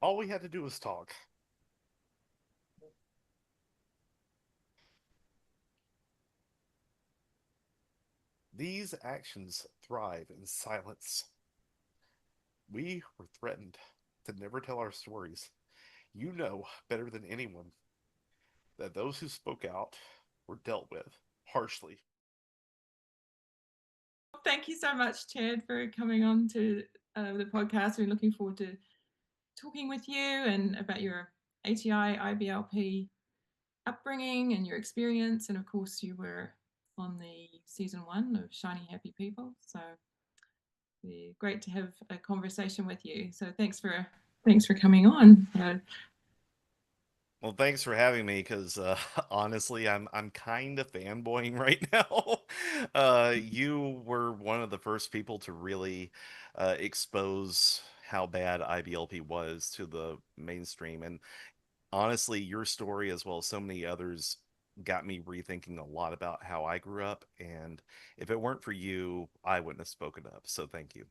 all we had to do was talk. These actions thrive in silence. We were threatened to never tell our stories. You know better than anyone that those who spoke out were dealt with harshly. Thank you so much, Chad, for coming on to the podcast. We're looking forward to talking with you and about your ATI IBLP upbringing and your experience. And of course, you were on the season 1 of Shiny Happy People. So great to have a conversation with you. So thanks for coming on. Well, thanks for having me because honestly, I'm kind of fanboying right now. You were one of the first people to really expose how bad IBLP was to the mainstream, and honestly, your story as well as so many others got me rethinking a lot about how I grew up. And if it weren't for you, I wouldn't have spoken up. So thank you.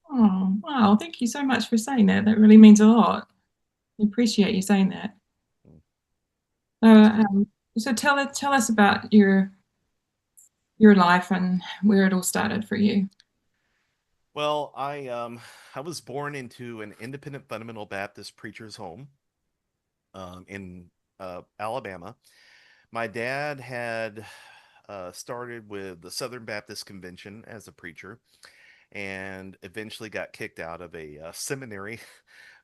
Oh, wow. Thank you so much for saying that. That really means a lot. I appreciate you saying that. Mm, So, that's great. tell us about your life and where it all started for you. Well, I was born into an independent fundamental Baptist preacher's home in Alabama. My dad had started with the Southern Baptist Convention as a preacher and eventually got kicked out of a seminary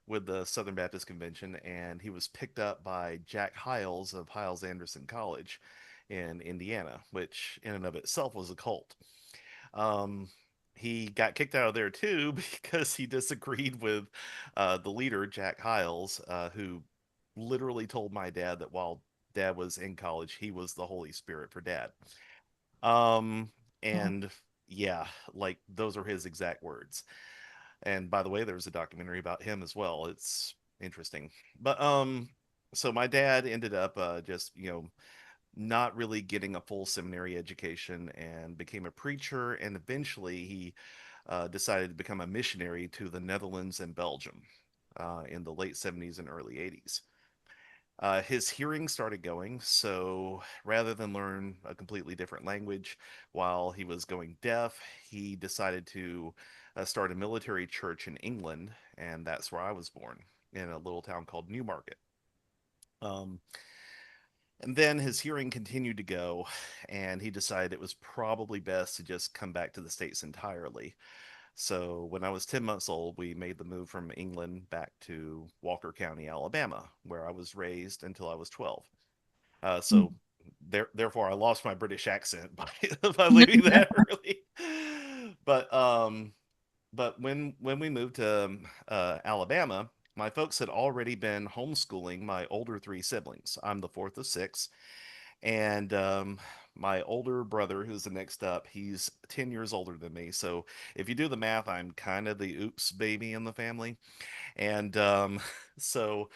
with the Southern Baptist Convention, and he was picked up by Jack Hiles of Hiles Anderson College in Indiana, which in and of itself was a cult. Um, he got kicked out of there too because he disagreed with the leader, Jack Hiles, who literally told my dad that while dad was in college, he was the Holy Spirit for dad. Um, Oh, and yeah, like those are his exact words. And by the way, there's a documentary about him as well. It's interesting. But so my dad ended up just, not really getting a full seminary education and became a preacher, and eventually he decided to become a missionary to the Netherlands and Belgium in the late 70s and early 80s. His hearing started going, so rather than learn a completely different language while he was going deaf, he decided to start a military church in England, and that's where I was born, in a little town called Newmarket. Um, and then his hearing continued to go, and he decided it was probably best to just come back to the States entirely. So when I was 10 months old, we made the move from England back to Walker County, Alabama, where I was raised until I was 12. So therefore, I lost my British accent by, by leaving that early. But when we moved to Alabama, my folks had already been homeschooling my older three siblings. I'm the fourth of six, and my older brother, who's the next up, he's 10 years older than me. So if you do the math, I'm kind of the oops baby in the family. And so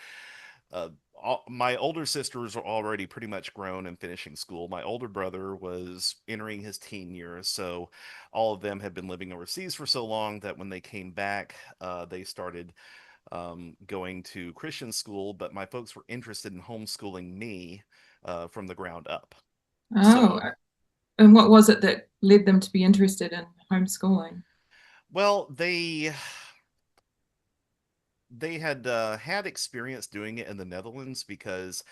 my older sisters are already pretty much grown and finishing school. My older brother was entering his teen years, so all of them had been living overseas for so long that when they came back, they started going to Christian school. But my folks were interested in homeschooling me from the ground up. oh, So, and what was it that led them to be interested in homeschooling? well, they had had experience doing it in the Netherlands because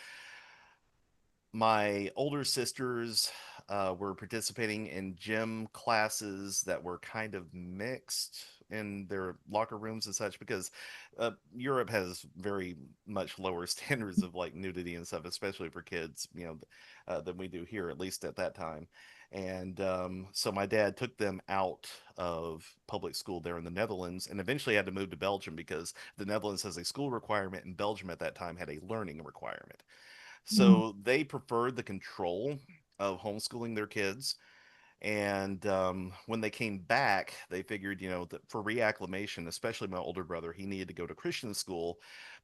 my older sisters were participating in gym classes that were kind of mixed in their locker rooms and such because Europe has very much lower standards of like nudity and stuff, especially for kids, than we do here, at least at that time. And so my dad took them out of public school there in the Netherlands and eventually had to move to Belgium because the Netherlands has a school requirement and Belgium at that time had a learning requirement. Oh, So they preferred the control of homeschooling their kids. And when they came back, they figured, that for reacclimation, especially my older brother, he needed to go to Christian school.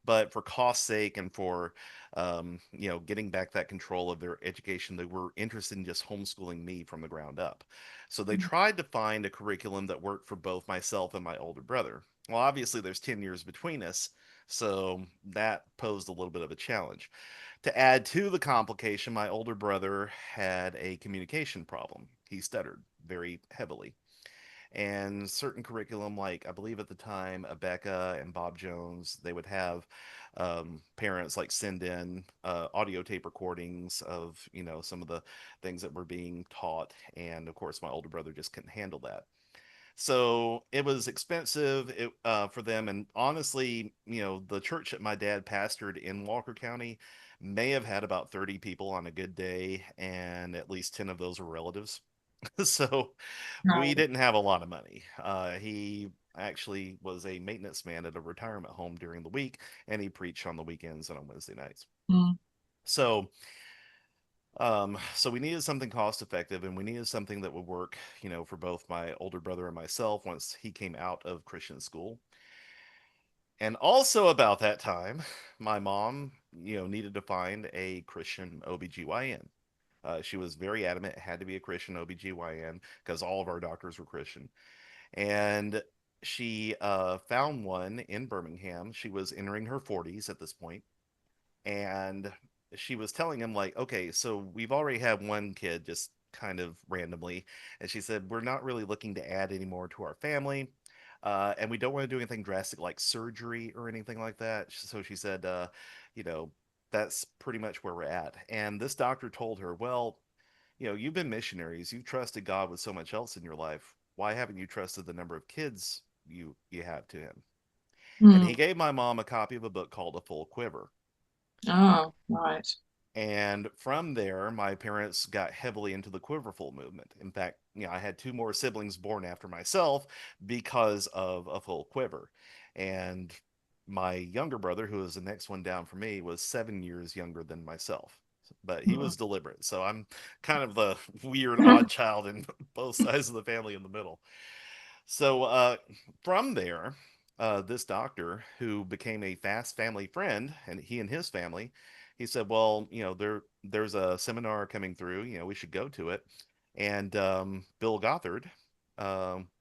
But for cost sake and for, getting back that control of their education, they were interested in just homeschooling me from the ground up. So they tried to find a curriculum that worked for both myself and my older brother. Well, obviously, there's 10 years between us. So that posed a little bit of a challenge. To add to the complication, my older brother had a communication problem. He stuttered very heavily. And certain curriculum, like I believe at the time, Becca and Bob Jones, they would have parents like send in audio tape recordings of, some of the things that were being taught. And of course, my older brother just couldn't handle that. So it was expensive for them. And honestly, the church that my dad pastored in Walker County may have had about 30 people on a good day, and at least 10 of those were relatives. So we Right. didn't have a lot of money. He actually was a maintenance man at a retirement home during the week, and he preached on the weekends and on Wednesday nights. Mm. So so we needed something cost effective, and we needed something that would work, for both my older brother and myself once he came out of Christian school. And also about that time, my mom, needed to find a Christian OBGYN. She was very adamant it had to be a Christian OBGYN because all of our doctors were Christian. And she found one in Birmingham. She was entering her 40s at this point, and she was telling him like, okay, so we've already had one kid just kind of randomly, and she said we're not really looking to add any more to our family, and we don't want to do anything drastic like surgery or anything like that. So she said, you know that's pretty much where we're at. And this doctor told her, well, you've been missionaries, you've trusted God with so much else in your life, why haven't you trusted the number of kids you have to him? And he Mm. gave my mom a copy of a book called A Full Quiver. Oh, right. And from there, my parents got heavily into the quiverful movement. In fact, I had two more siblings born after myself because of a full quiver. And my younger brother, who was the next one down for me, was 7 years younger than myself. But he Mm. was deliberate. So I'm kind of the weird, odd child in both sides of the family in the middle. So from there, this doctor who became a fast family friend, and he and his family, he said, "Well, there's a seminar coming through. We should go to it." And Bill Gothard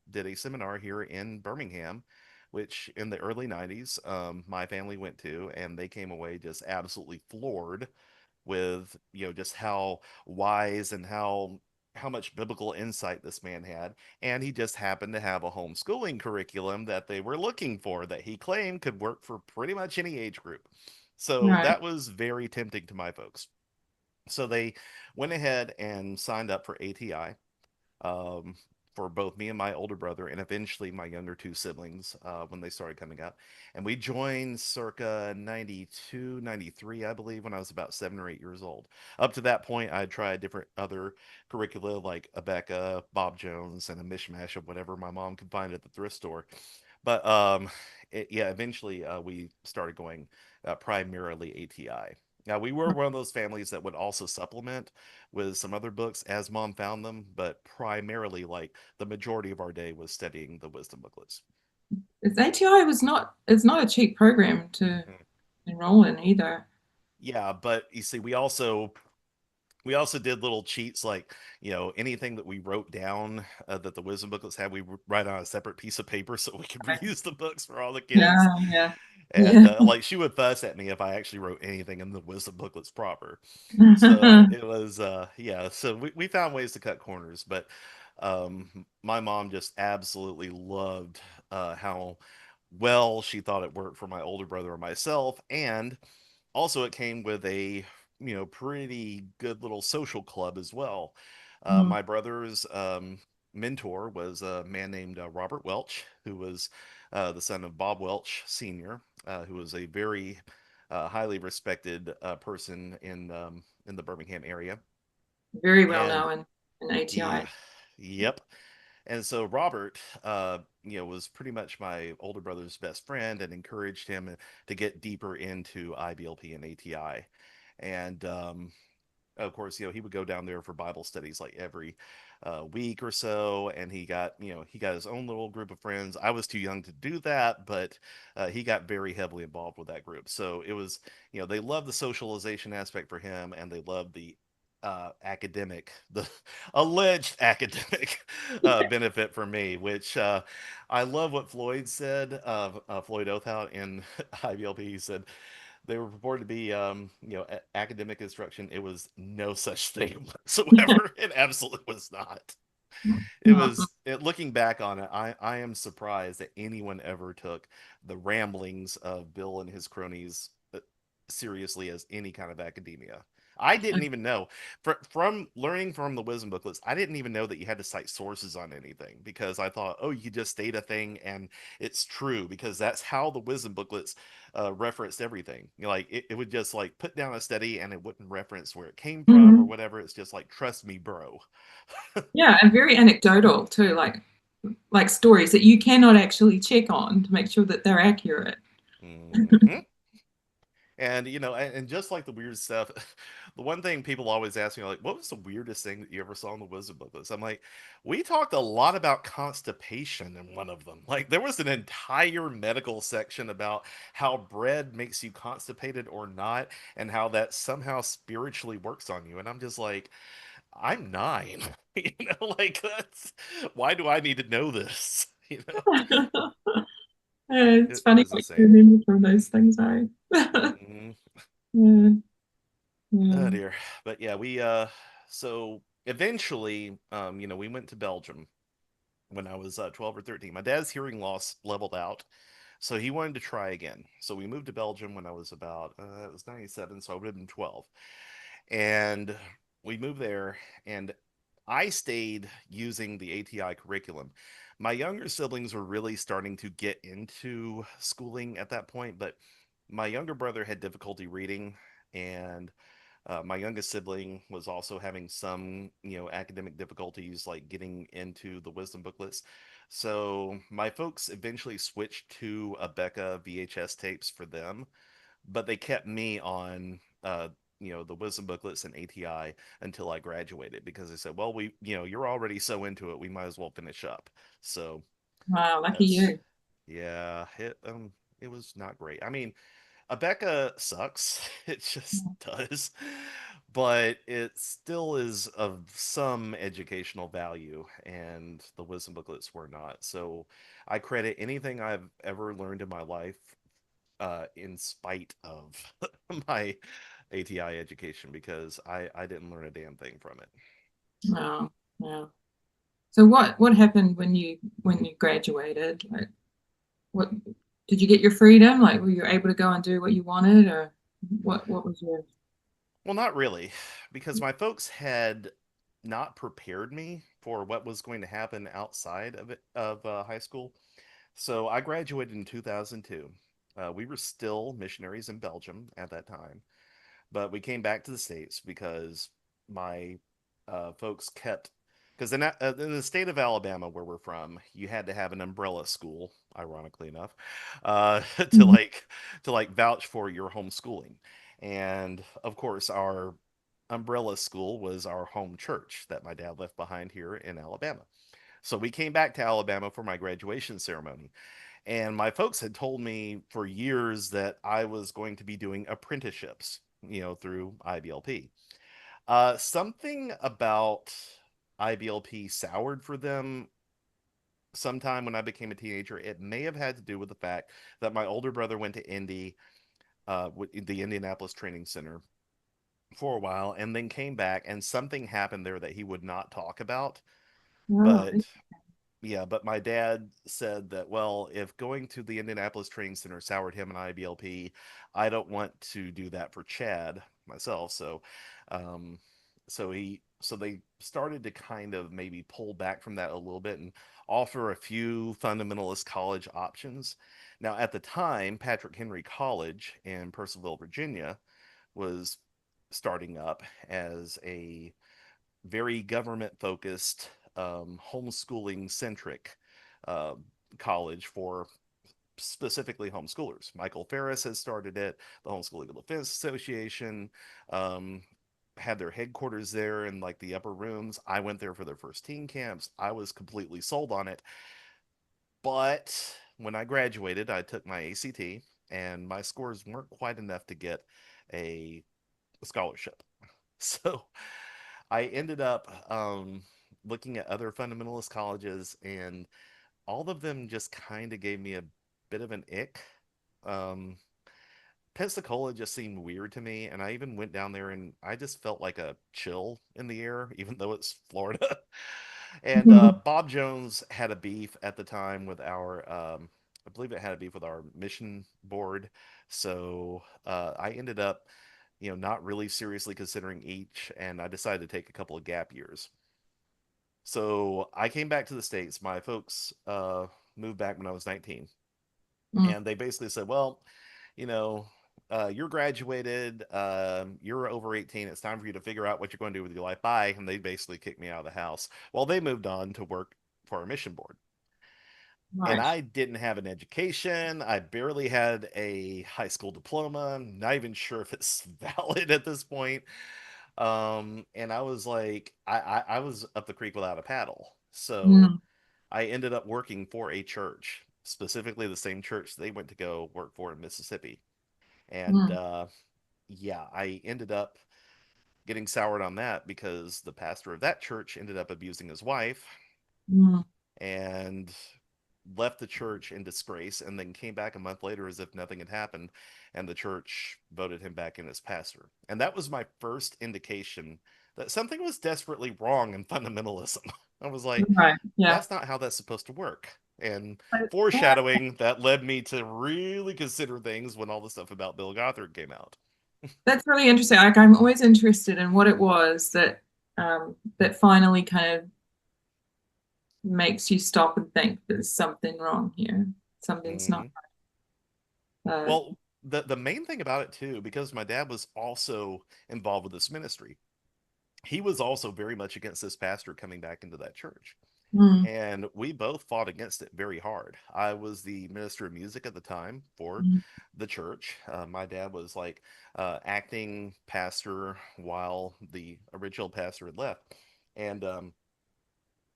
did a seminar here in Birmingham, which in the early '90s, my family went to, and they came away just absolutely floored with just how wise and how much biblical insight this man had. And he just happened to have a homeschooling curriculum that they were looking for, that he claimed could work for pretty much any age group. So Right. that was very tempting to my folks. So they went ahead and signed up for ATI, um, for both me and my older brother, and eventually my younger two siblings when they started coming up. And we joined circa 92, 93, I believe, when I was about 7 or 8 years old. Up to that point, I had tried different other curricula like Abeka, Bob Jones, and a mishmash of whatever my mom could find at the thrift store. But yeah, eventually we started going primarily ATI. Now, we were one of those families that would also supplement with some other books as mom found them, but primarily, like, the majority of our day was studying the wisdom booklets. It's ATI was not it's not a cheap program to Mm. enroll in either. Yeah, but you see, we also did little cheats, like, anything that we wrote down that the wisdom booklets had, we would write on a separate piece of paper so we could Right. reuse the books for all the kids. Yeah, yeah. And Yeah. like, she would fuss at me if I actually wrote anything in the wisdom booklets proper. So it was, yeah, so we found ways to cut corners. But my mom just absolutely loved how well she thought it worked for my older brother and myself. And also it came with a pretty good little social club as well. Mm. My brother's mentor was a man named Robert Welch, who was the son of Bob Welch Sr., who was a very highly respected person in the Birmingham area. Very well And known in yeah, ATI. yep. And so Robert, was pretty much my older brother's best friend and encouraged him to get deeper into IBLP and ATI. And of course, he would go down there for Bible studies like every week or so, and he got his own little group of friends. I was too young to do that, but he got very heavily involved with that group. So it was, they loved the socialization aspect for him, and they loved the academic, the alleged academic benefit for me, which I love what Floyd said, Floyd Oathhout in IBLP. He said they were purported to be, academic instruction. It was no such thing whatsoever. It absolutely was not. It No. was looking back on it, I am surprised that anyone ever took the ramblings of Bill and his cronies seriously as any kind of academia. I didn't even know from learning from the wisdom booklets. I didn't even know that you had to cite sources on anything because I thought, oh, you just state a thing and it's true because that's how the wisdom booklets referenced everything. Like it would just like put down a study and it wouldn't reference where it came from or Mhm. whatever. It's just like trust me, bro. Yeah, and very anecdotal too, like stories that you cannot actually check on to make sure that they're accurate. Hmm. And and just like the weird stuff, the one thing people always ask me, like, what was the weirdest thing that you ever saw in the wisdom booklets? I'm like, we talked a lot about constipation in one of them. Like, there was an entire medical section about how bread makes you constipated or not, and how that somehow spiritually works on you. And I'm just like, I'm 9. Like that's why do I need to know this? It's It funny was what you insane. remember from those things, eh? Hmm. Yeah, yeah. Oh dear. But yeah, we so eventually we went to Belgium when I was 12 or 13. My dad's hearing loss leveled out, so he wanted to try again. So we moved to Belgium when I was about it was 97, so I would have been 12. And we moved there and I stayed using the ATI curriculum. My younger siblings were really starting to get into schooling at that point, but my younger brother had difficulty reading and my youngest sibling was also having some, academic difficulties, like getting into the wisdom booklets. So my folks eventually switched to Abeka VHS tapes for them, but they kept me on, the wisdom booklets and ATI until I graduated because they said, well, you're already so into it, we might as well finish up. So Wow, lucky that's, you. yeah, it was not great. I mean, Abeka sucks. It just does. But it still is of some educational value, and the wisdom booklets were not. So I credit anything I've ever learned in my life in spite of my ATI education because I didn't learn a damn thing from it. Wow, wow. So what happened when you graduated? Like, what did you get your freedom? Like, were you able to go and do what you wanted, or what was your? Well, not really, because my folks had not prepared me for what was going to happen outside of high school. So I graduated in 2002. We were still missionaries in Belgium at that time, but we came back to the States because my folks kept because in the state of Alabama where we're from, you had to have an umbrella school, ironically enough, to Mhm. like vouch for your homeschooling. And of course, our umbrella school was our home church that my dad left behind here in Alabama. So we came back to Alabama for my graduation ceremony. And my folks had told me for years that I was going to be doing apprenticeships, through IBLP. Something about IBLP soured for them sometime when I became a teenager. It may have had to do with the fact that my older brother went to Indy, the Indianapolis Training Center, for a while and then came back, and something happened there that he would not talk about. Oh, But yeah, but my dad said that, well, if going to the Indianapolis Training Center soured him and IBLP, I don't want to do that for Chad myself. Um, so they started to kind of maybe pull back from that a little bit and offer a few fundamentalist college options. Now, at the time, Patrick Henry College in Purcellville, Virginia, was starting up as a very government focused, homeschooling centric uh, college for specifically homeschoolers. Michael Ferris has started it, the Homeschool Legal Defense Association. Um, had their headquarters there in like the upper rooms. I went there for their first teen camps. I was completely sold on it. But when I graduated, I took my ACT and my scores weren't quite enough to get a scholarship. So I ended up looking at other fundamentalist colleges, and all of them just kind of gave me a bit of an ick. Um, Pensacola just seemed weird to me, and I even went down there and I just felt like a chill in the air, even though it's Florida. And Mhm. Bob Jones had a beef at the time with I believe it had a beef with our mission board. So I ended up, not really seriously considering each, and I decided to take a couple of gap years. So I came back to the States. My folks moved back when I was 19, Mm. and they basically said, well, you know, you're graduated, you're over 18, it's time for you to figure out what you're going to do with your life. Bye. And they basically kicked me out of the house while they moved on to work for our mission board. And Right. I didn't have an education. I barely had a high school diploma. Not even sure if it's valid at this point. And I was like, I was up the creek without a paddle. So Mm. I ended up working for a church, specifically the same church they went to go work for in Mississippi. And Mm. yeah, I ended up getting soured on that because the pastor of that church ended up abusing his wife Mm. and left the church in disgrace, and then came back a month later as if nothing had happened, and the church voted him back in as pastor. And that was my first indication that something was desperately wrong in fundamentalism. I was like, Right. Yeah. that's not how that's supposed to work. And Yeah. foreshadowing that led me to really consider things when all the stuff about Bill Gothard came out. That's really interesting. Like I'm always interested in what it was that finally kind of makes you stop and think there's something wrong here. Something's not Hmm. uh Well, the main thing about it too, because my dad was also involved with this ministry, he was also very much against this pastor coming back into that church. mm, And we both fought against it very hard. I was the minister of music at the time for mm, the church. My dad was like acting pastor while the original pastor had left. And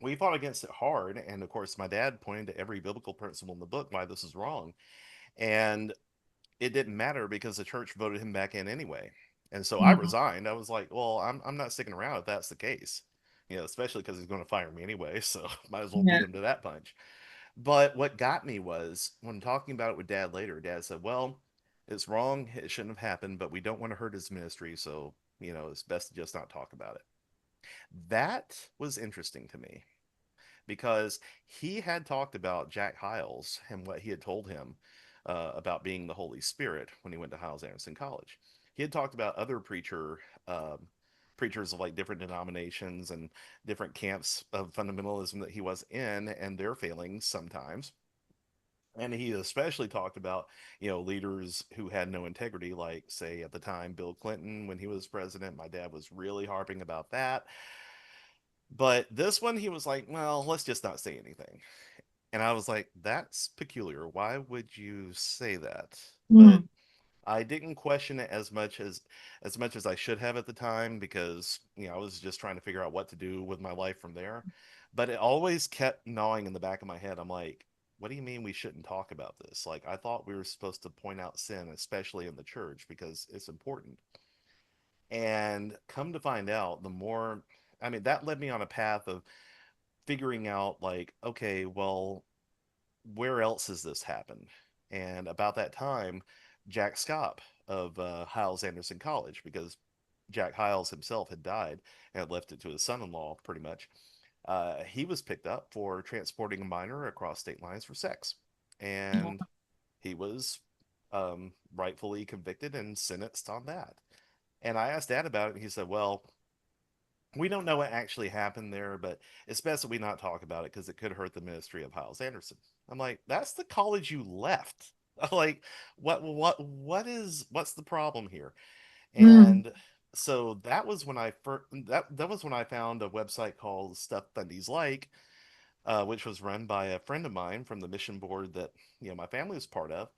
we fought against it hard. And of course, my dad pointed to every biblical principle in the book why this is wrong. And it didn't matter because the church voted him back in anyway. And so I mm, resigned. I was like, well, I'm not sticking around if that's the case. Especially because he's going to fire me anyway, so might as well yeah. beat him to that punch. But what got me was when talking about it with dad later, dad said, well, it's wrong. It shouldn't have happened, but we don't want to hurt his ministry. So, it's best to just not talk about it. That was interesting to me because he had talked about Jack Hiles and what he had told him about being the Holy Spirit when he went to Hiles Anderson College. He had talked about other preachers of like different denominations and different camps of fundamentalism that he was in and their failings sometimes. And he especially talked about, leaders who had no integrity, like, say, at the time, Bill Clinton, when he was president. My dad was really harping about that. But this one, he was like, well, let's just not say anything. And I was like, that's peculiar. Why would you say that? But Mm, I didn't question it as much as I should have at the time because, I was just trying to figure out what to do with my life from there. But it always kept gnawing in the back of my head. I'm like, what do you mean we shouldn't talk about this? Like I thought we were supposed to point out sin, especially in the church, because it's important. And come to find out, the more I mean, that led me on a path of figuring out like, okay, well, where else has this happened? And about that time, Jack Scopp of Hiles Anderson College, because Jack Hiles himself had died and had left it to his son-in-law, pretty much. He was picked up for transporting a minor across state lines for sex, and he was rightfully convicted and sentenced on that. And I asked Dad about it, and he said, "Well, we don't know what actually happened there, but it's best that we not talk about it because it could hurt the ministry of Hiles Anderson." I'm like, that's the college you left. Like, what's the problem here? mm, And so that was when I found a website called Stuff Bundy's Like, which was run by a friend of mine from the mission board that my family was part of,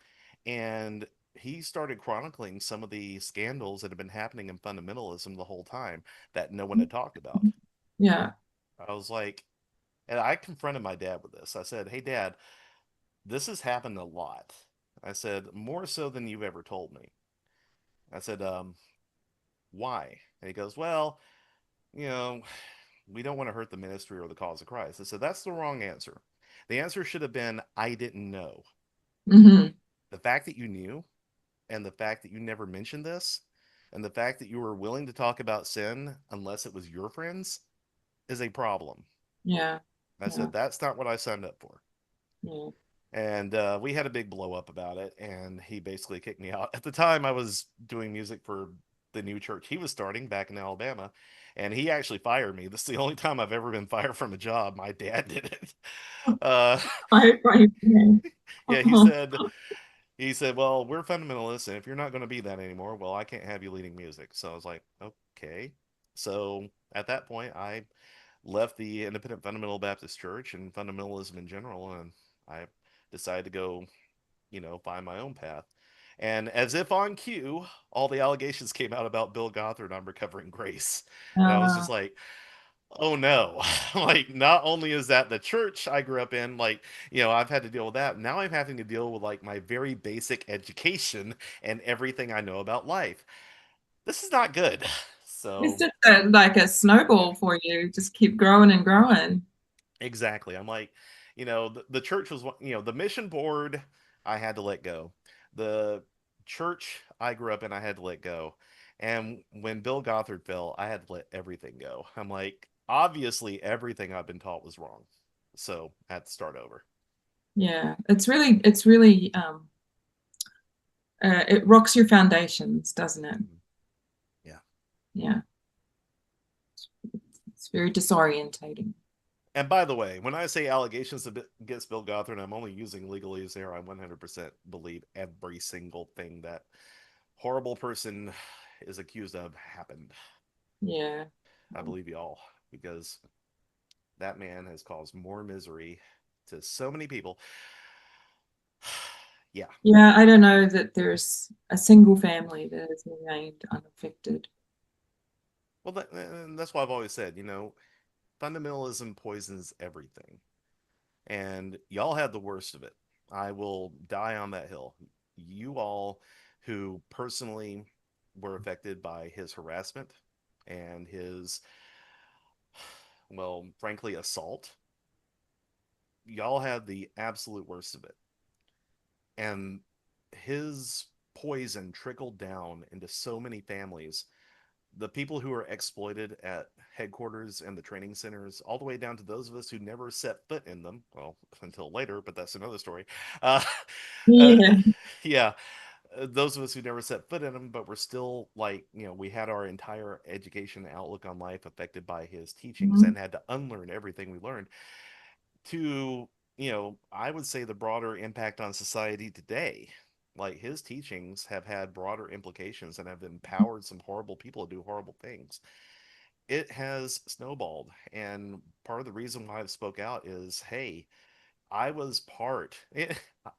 and he started chronicling some of the scandals that had been happening in fundamentalism the whole time that no one had talked about. yeah. I was like, and I confronted my dad with this. I said, "Hey, Dad, this has happened a lot." I said, "More so than you've ever told me." I said, "Why?" And he goes, "Well." you know, we don't want to hurt the ministry or the cause of Christ. I said, that's the wrong answer. The answer should have been, I didn't know. Hmm. The fact that you knew, and the fact that you never mentioned this, and the fact that you were willing to talk about sin unless it was your friends is a problem. Yeah. I Yeah. said, that's not what I signed up for. Yeah. And we had a big blow up about it, and he basically kicked me out. At the time, I was doing music for the new church he was starting back in Alabama, and he actually fired me. This is the only time I've ever been fired from a job. My dad did it. Uh, I, yeah. yeah, he said, well, we're fundamentalists, and if you're not going to be that anymore, well, I can't have you leading music. So I was like, okay. So at that point, I left the Independent Fundamental Baptist Church and fundamentalism in general, and I decided to go, find my own path. And as if on cue, all the allegations came out about Bill Gothard on Recovering Grace. And I was Uh, just like, oh no. Like, not only is that the church I grew up in, like, I've had to deal with that. Now I'm having to deal with like my very basic education and everything I know about life. This is not good. it's So just like a snowball for you. Just keep growing and growing. exactly. I'm like, the church was, the mission board I had to let go. The church I grew up in, I had to let go. And when Bill Gothard fell, I had to let everything go. I'm like, obviously, everything I've been taught was wrong. So I had to start over. Yeah, it's really it rocks your foundations, doesn't it? Mhm. Yeah. Yeah, it's very disorientating. And by the way, when I say allegations against Bill Gothard, I'm only using legalese there. I 100% believe every single thing that horrible person is accused of happened. Yeah. I believe y'all because that man has caused more misery to so many people. Yeah. Yeah, I don't know that there's a single family that has remained unaffected. Well, and that's why I've always said, fundamentalism poisons everything. And y'all had the worst of it. I will die on that hill. You all who personally were affected by his harassment and his, well, frankly, assault, y'all had the absolute worst of it. And his poison trickled down into so many families. The people who are exploited at headquarters and the training centers, all the way down to those of us who never set foot in them. Well, until later, but that's another story. Uh, uh, Yeah. yeah, those of us who never set foot in them, but we're still like, we had our entire education outlook on life affected by his teachings Mhm. and had to unlearn everything we learned to, I would say the broader impact on society today. Like his teachings have had broader implications and have empowered some horrible people to do horrible things. It has snowballed. And part of the reason why I've spoke out is, hey, I was part.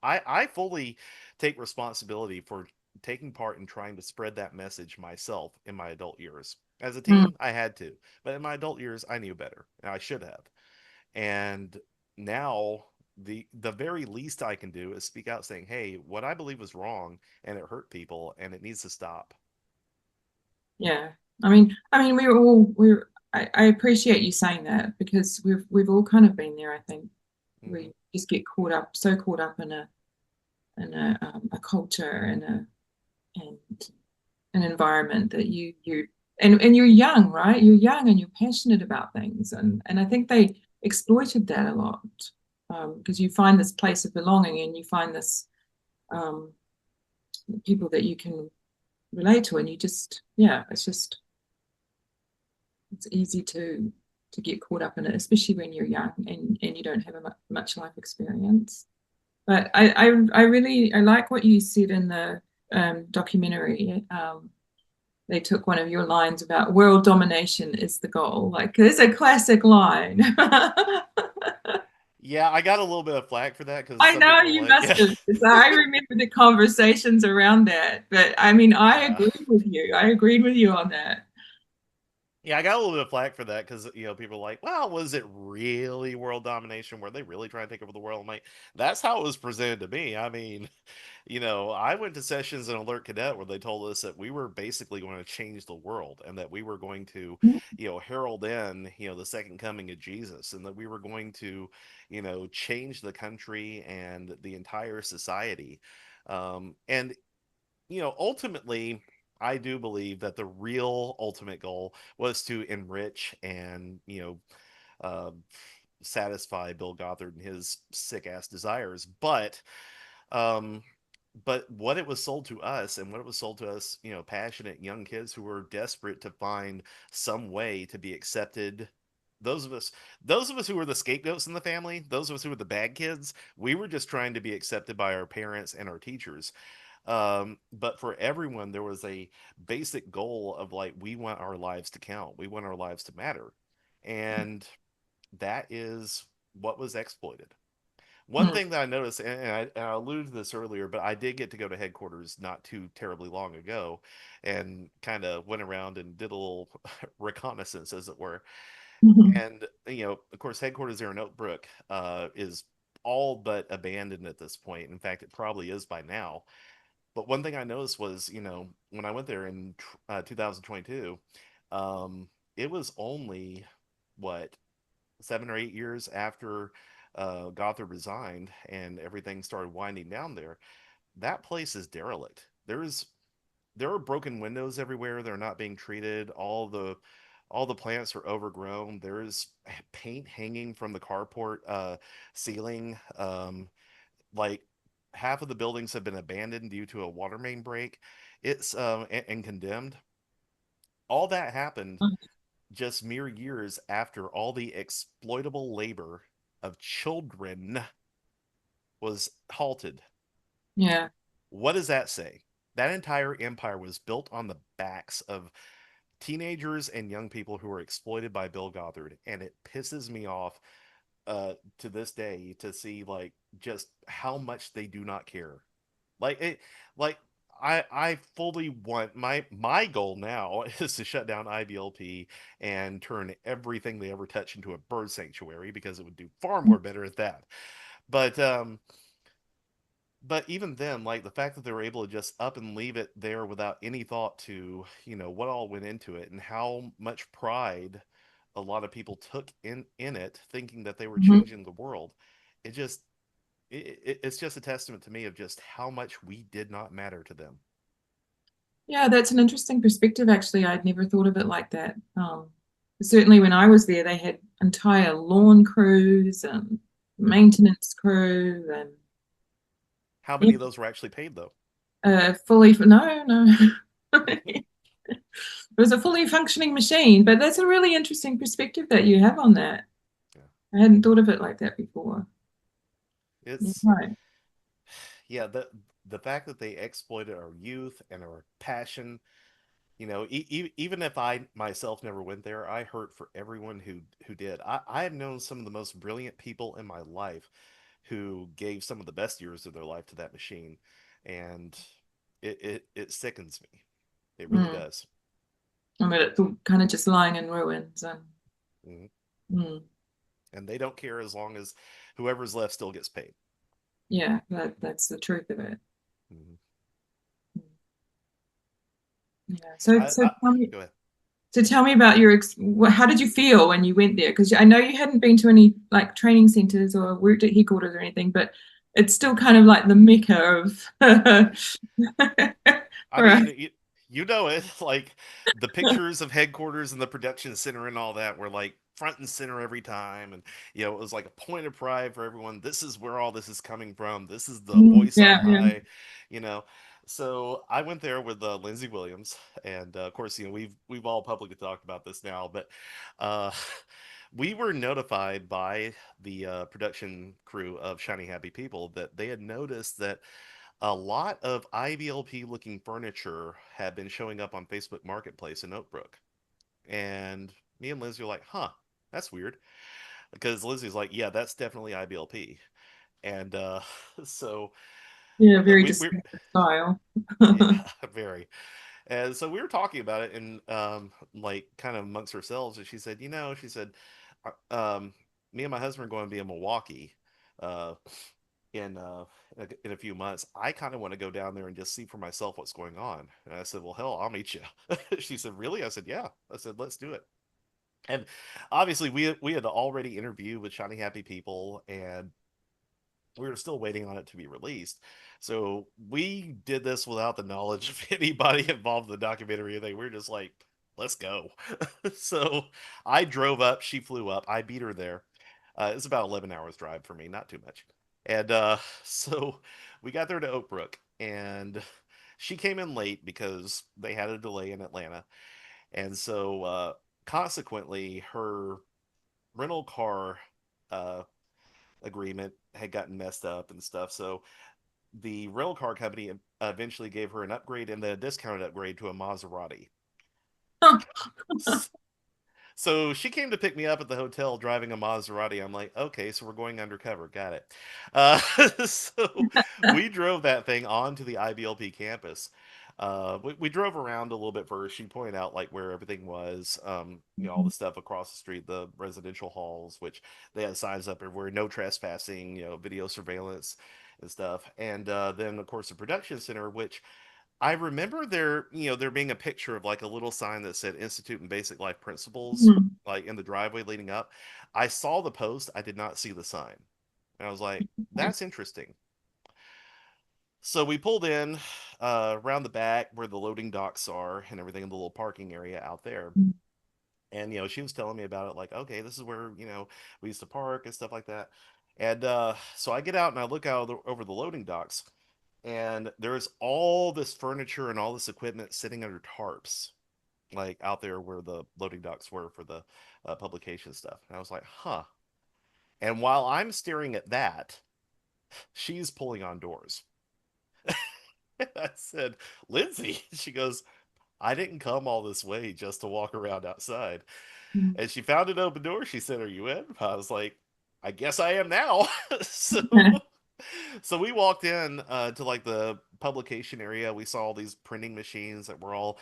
I fully take responsibility for taking part in trying to spread that message myself in my adult years. As a Mm. teen, I had to, but in my adult years, I knew better, and I should have. And now the very least I can do is speak out saying, "Hey, what I believe was wrong and it hurt people and it needs to stop." Yeah. I mean, I appreciate you saying that because we've all kind of been there, I think. Hmm. We just get so caught up in a culture and an environment that and you're young, right? You're young and you're passionate about things, and I think they exploited that a lot because you find this place of belonging and you find this um, people that you can relate to, and you just yeah, it's easy to get caught up in it, especially when you're young and you don't have much life experience. But I really I like what you said in the documentary. They took one of your lines about world domination is the goal. Like it's a classic line. Yeah, I got a little bit of flack for that because I some know people were you like, must have. So I remember the conversations around that. But I mean, I yeah. agree with you. I agreed with you on that. Yeah, I got a little bit of flack for that because people are like, "Well, was it really world domination? Were they really trying to take over the world?" I'm like, "That's how it was presented to me." I mean, I went to sessions in Alert Cadet where they told us that we were basically going to change the world and that we were going to, herald in, the second coming of Jesus, and that we were going to, change the country and the entire society. And ultimately, I do believe that the real ultimate goal was to enrich and, satisfy Bill Gothard and his sick ass desires. Um, but what it was sold to us and what it was sold to us, passionate young kids who were desperate to find some way to be accepted. Those of us, those of us who were the scapegoats in the family, those of us who were the bad kids, we were just trying to be accepted by our parents and our teachers. But for everyone, there was a basic goal of like, we want our lives to count, we want our lives to matter. And that is what was exploited. One Mm. thing that I noticed, and I alluded to this earlier, but I did get to go to headquarters not too terribly long ago and kind of went around and did a little reconnaissance, as it were. Mhm. And, of course, headquarters there in Oak Brook is all but abandoned at this point. In fact, it probably is by now. But one thing I noticed was, when I went there in 2022, um, it was only what 7 or 8 years after Gothard resigned and everything started winding down there. That place is derelict. There are broken windows everywhere. They're not being treated. All the plants are overgrown. There is paint hanging from the carport ceiling. Like half of the buildings have been abandoned due to a water main break. It's and condemned. All that happened just mere years after all the exploitable labor of children was halted. Yeah. What does that say? That entire empire was built on the backs of teenagers and young people who were exploited by Bill Gothard, and it pisses me off to this day to see like just how much they do not care. Like it, like I fully want my goal now is to shut down IBLP and turn everything they ever touch into a bird sanctuary because it would do far more better at that. But but even then, like the fact that they were able to just up and leave it there without any thought to, what all went into it and how much pride a lot of people took in it, thinking that they were Mhm. changing the world. It just it's just a testament to me of just how much we did not matter to them. Yeah, that's an interesting perspective, actually. I'd never thought of it like that. Certainly, when I was there, they had entire lawn crews and maintenance crew and How yeah, many of those were actually paid though? fully, no, no. It was a fully functioning machine, but that's a really interesting perspective that you have on that. Yeah. I hadn't thought of it like that before. You're It's right. yeah, the fact that they exploited our youth and our passion. Even if I myself never went there, I hurt for everyone who did. I have known some of the most brilliant people in my life who gave some of the best years of their life to that machine, and it sickens me. It really Mm. does. I mean, it's all kind of just lying in ruins, and Mhm. mm, And they don't care as long as whoever's left still gets paid. yeah, that's the truth of it. Mhm. Mm. Yeah. So, I Go ahead. tell me about your how did you feel when you went there? Because I know you hadn't been to any like training centers or worked at headquarters or anything, but it's still kind of like the mecca of I right. mean, you know it. Like the pictures of headquarters and the production center and all that were like front and center every time, and it was like a point of pride for everyone. This is where all this is coming from. This is the voice on Yeah, yeah, high, you know. So I went there with Lindsay Williams, and of course, we've all publicly talked about this now, but uh, we were notified by the production crew of Shiny Happy People that they had noticed that a lot of IBLP looking furniture had been showing up on Facebook Marketplace in Oakbrook. And me and Lizzie were like, huh, that's weird. Because Lizzie's like, yeah, that's definitely IBLP. And so yeah, very we're, distinctive style. yeah, very. And so we were talking about it and like kind of amongst ourselves, and she said, she said, um, me and my husband are going to be in Milwaukee uh, in in a few months. I kind of want to go down there and just see for myself what's going on. And I said, well, hell, I'll meet you. She said, really? I said, yeah. I said, let's do it. And obviously, we had already interviewed with Shiny Happy People, and we were still waiting on it to be released. So we did this without the knowledge of anybody involved in the documentary. We were just like, let's go. So I drove up, she flew up, I beat her there. It's about 11 hours drive for me, not too much. And so we got there to Oak Brook, and she came in late because they had a delay in Atlanta. And so consequently, her rental car uh, agreement had gotten messed up and stuff. So the rental car company eventually gave her an upgrade and a discounted upgrade to a Maserati. So she came to pick me up at the hotel driving a Maserati. I'm like, okay, so we're going undercover. Got it. Uh, so we drove that thing onto the IBLP campus. We drove around a little bit first. She pointed out like where everything was, all the stuff across the street, the residential halls, which they had signs up everywhere, no trespassing, video surveillance and stuff. And then of course the production center, which I remember there being a picture of like a little sign that said Institute and Basic Life Principles, Mhm. like in the driveway leading up. I saw the post, I did not see the sign. And I was like, Okay. that's interesting. So we pulled in around the back where the loading docks are and everything in the little parking area out there. And she was telling me about it, like, okay, this is where, we used to park and stuff like that. And so I get out and I look out over the loading docks, and there's all this furniture and all this equipment sitting under tarps, like out there where the loading docks were for the publication stuff. And I was like, huh. And while I'm staring at that, she's pulling on doors. I said, Lindsay, she goes, I didn't come all this way just to walk around outside. And she found an open door. She said, are you in? I was like, I guess I am now. So so we walked in to like the publication area. We saw all these printing machines that were all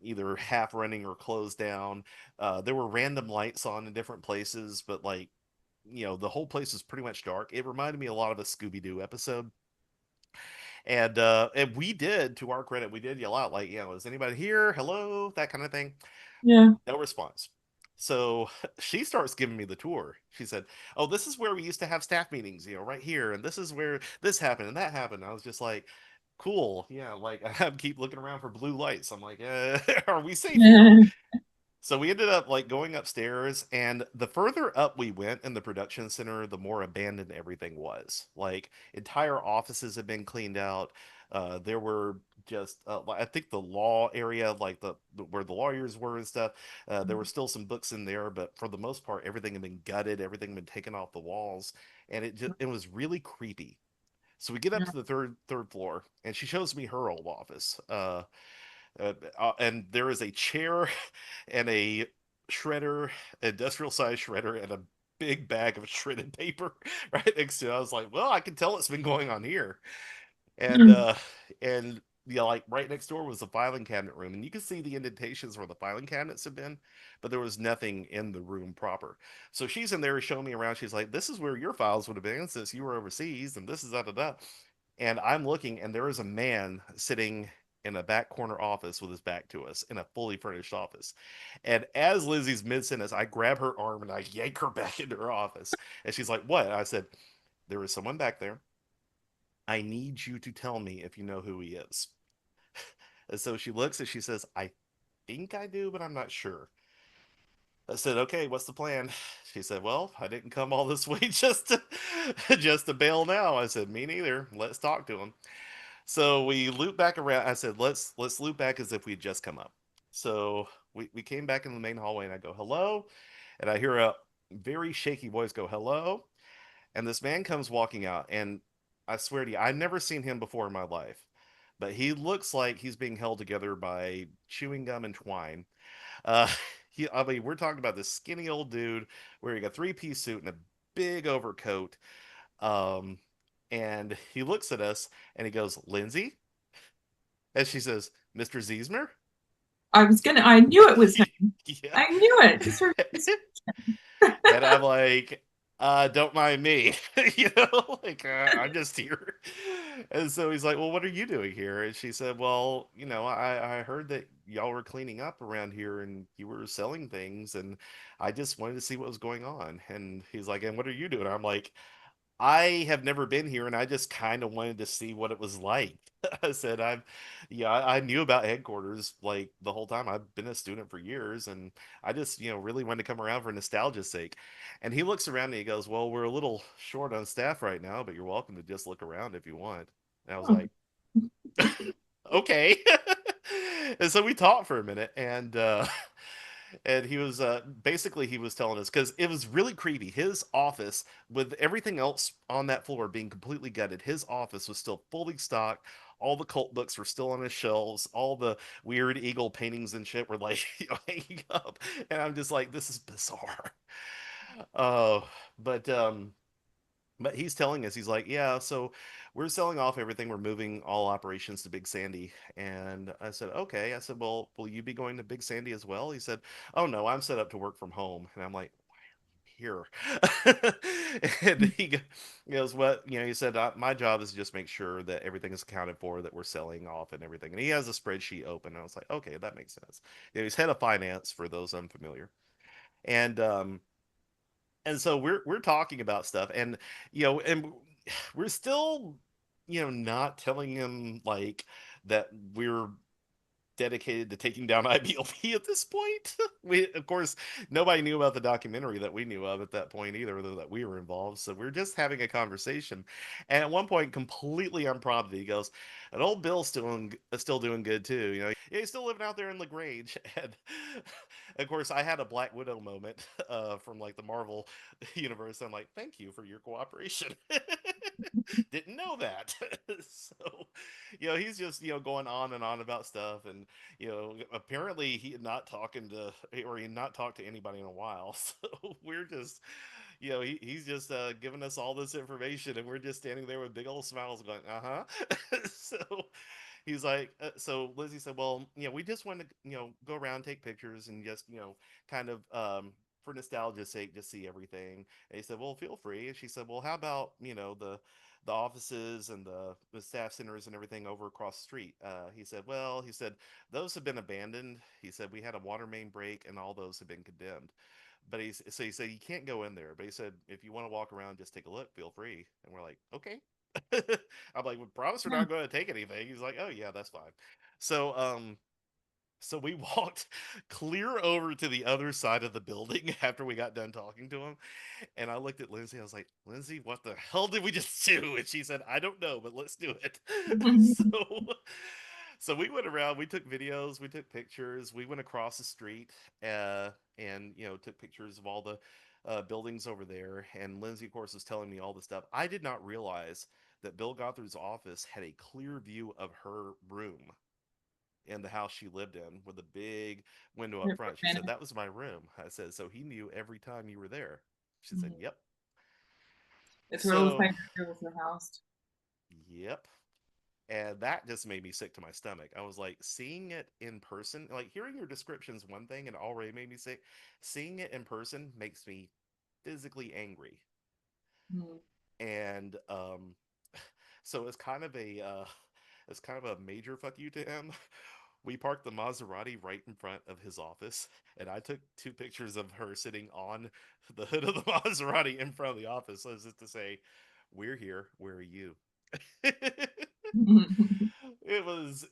either half running or closed down. There were random lights on in different places, but like, the whole place was pretty much dark. It reminded me a lot of a Scooby Doo episode. And we did, to our credit, we did yell out like, is anybody here? Hello, that kind of thing. Yeah. No response. So she starts giving me the tour. She said, "Oh, this is where we used to have staff meetings, right here, and this is where this happened and that happened." I was just like, "Cool, yeah." Like I keep looking around for blue lights. I'm like, "Are we safe here?" Yeah. So we ended up like going upstairs, and the further up we went in the production center, the more abandoned everything was. Like entire offices had been cleaned out. There were just, I think the law area, like where the lawyers were and stuff. There were still some books in there, but for the most part, everything had been gutted, everything had been taken off the walls, and it was really creepy. So we get up Yeah. to the third floor, and she shows me her old office. And there is a chair and a shredder, industrial size shredder, and a big bag of shredded paper right next to it. I was like, well, I can tell it's been going on here. And Mm. like right next door was the filing cabinet room, and you could see the indentations where the filing cabinets have been, but there was nothing in the room proper. So she's in there showing me around. She's like, "This is where your files would have been since you were overseas, and this is da da da." And I'm looking, and there is a man sitting in a back corner office with his back to us in a fully furnished office. And as Lizzie's mid sentence, I grab her arm and I yank her back into her office. And she's like, "What?" And I said, "There is someone back there. I need you to tell me if you know who he is." And so she looks and she says, "I think I do, but I'm not sure." I said, "Okay, what's the plan?" She said, "Well, I didn't come all this way just to just to bail now." I said, "Me neither. Let's talk to him." So we loop back around. I said, "Let's loop back as if we'd just come up." So we came back in the main hallway, and I go, "Hello," and I hear a very shaky voice go, "Hello," and this man comes walking out, and I swear to you, I've never seen him before in my life, but he looks like he's being held together by chewing gum and twine. Uh, I mean, we're talking about this skinny old dude wearing a three-piece suit and a big overcoat. And he looks at us and he goes, "Lindsay?" And she says, Mr. Ziesmer? I knew it was him. Yeah. I knew it just from his And I'm like, don't mind me. Like, I'm just here. And so he's like, well, what are you doing here? And she said, well, I heard that y'all were cleaning up around here and you were selling things, and I just wanted to see what was going on. And he's like, and what are you doing? I'm like, I have never been here, and I just kind of wanted to see what it was like. I said, yeah, I knew about headquarters like the whole time. I've been a student for years, and I just, really wanted to come around for nostalgia's sake. And he looks around and he goes, well, we're a little short on staff right now, but you're welcome to just look around if you want. And I was oh. like, okay. And so we talked for a minute, and he was basically he was telling us because it was really creepy. His office, with everything else on that floor being completely gutted, his office was still fully stocked. All the cult books were still on his shelves. All the weird eagle paintings and shit were like hanging up, and I'm just like, this is bizarre. Oh, but he's telling us, he's like, yeah, so we're selling off everything. We're moving all operations to Big Sandy. And I said, okay. I said, well, will you be going to Big Sandy as well? He said, oh no, I'm set up to work from home. And I'm like, here. And he goes, what, he said, my job is to just make sure that everything is accounted for, that we're selling off and everything. And he has a spreadsheet open. And I was like, okay, that makes sense. He's head of finance for those unfamiliar. And, so we're talking about stuff, and and we're still not telling him like that we're dedicated to taking down IBLP at this point. We, of course, nobody knew about the documentary that we knew of at that point either, that we were involved. So we're just having a conversation, and at one point, completely unprompted, he goes, "And old Bill's still doing good too. Yeah, he's still living out there in Lagrange." And of course, I had a Black Widow moment from like the Marvel universe. I'm like, "Thank you for your cooperation." Didn't know that. So, he's just going on and on about stuff, and apparently he had not talking to or he had not talked to anybody in a while. So we're just, he's just giving us all this information, and we're just standing there with big old smiles, going, "Uh huh." So he's like, so Lizzie said, well, we just want to, go around, take pictures, and just, kind of, for nostalgia's sake, just see everything. And he said, well, feel free. And she said, well, how about, the offices and the staff centers and everything over across the street. He said, well, those have been abandoned. He said, we had a water main break and all those have been condemned. But so he said, you can't go in there. But he said, if you want to walk around, just take a look, feel free. And we're like, okay. I'm like, we promise we're Yeah. not going to take anything. He's like, oh yeah, that's fine. So so we walked clear over to the other side of the building after we got done talking to him. And I looked at Lindsay. I was like, Lindsay, what the hell did we just do? And she said, I don't know, but let's do it. So we went around, we took videos, we took pictures, we went across the street, and took pictures of all the buildings over there. And Lindsay, of course, was telling me all the stuff. I did not realize that Bill Gothard's office had a clear view of her room in the house she lived in with a big window up front. She said, that was my room. I said, so he knew every time you were there. She said, yep. It's where all the So, favorite girls are housed. yep. And that just made me sick to my stomach. I was like, seeing it in person, like hearing your description's one thing and already made me sick. Seeing it in person makes me physically angry. Mm. And so it's kind of a major fuck you to him. We parked the Maserati right in front of his office, and I took two pictures of her sitting on the hood of the Maserati in front of the office, as if to say, "We're here. Where are you?" It was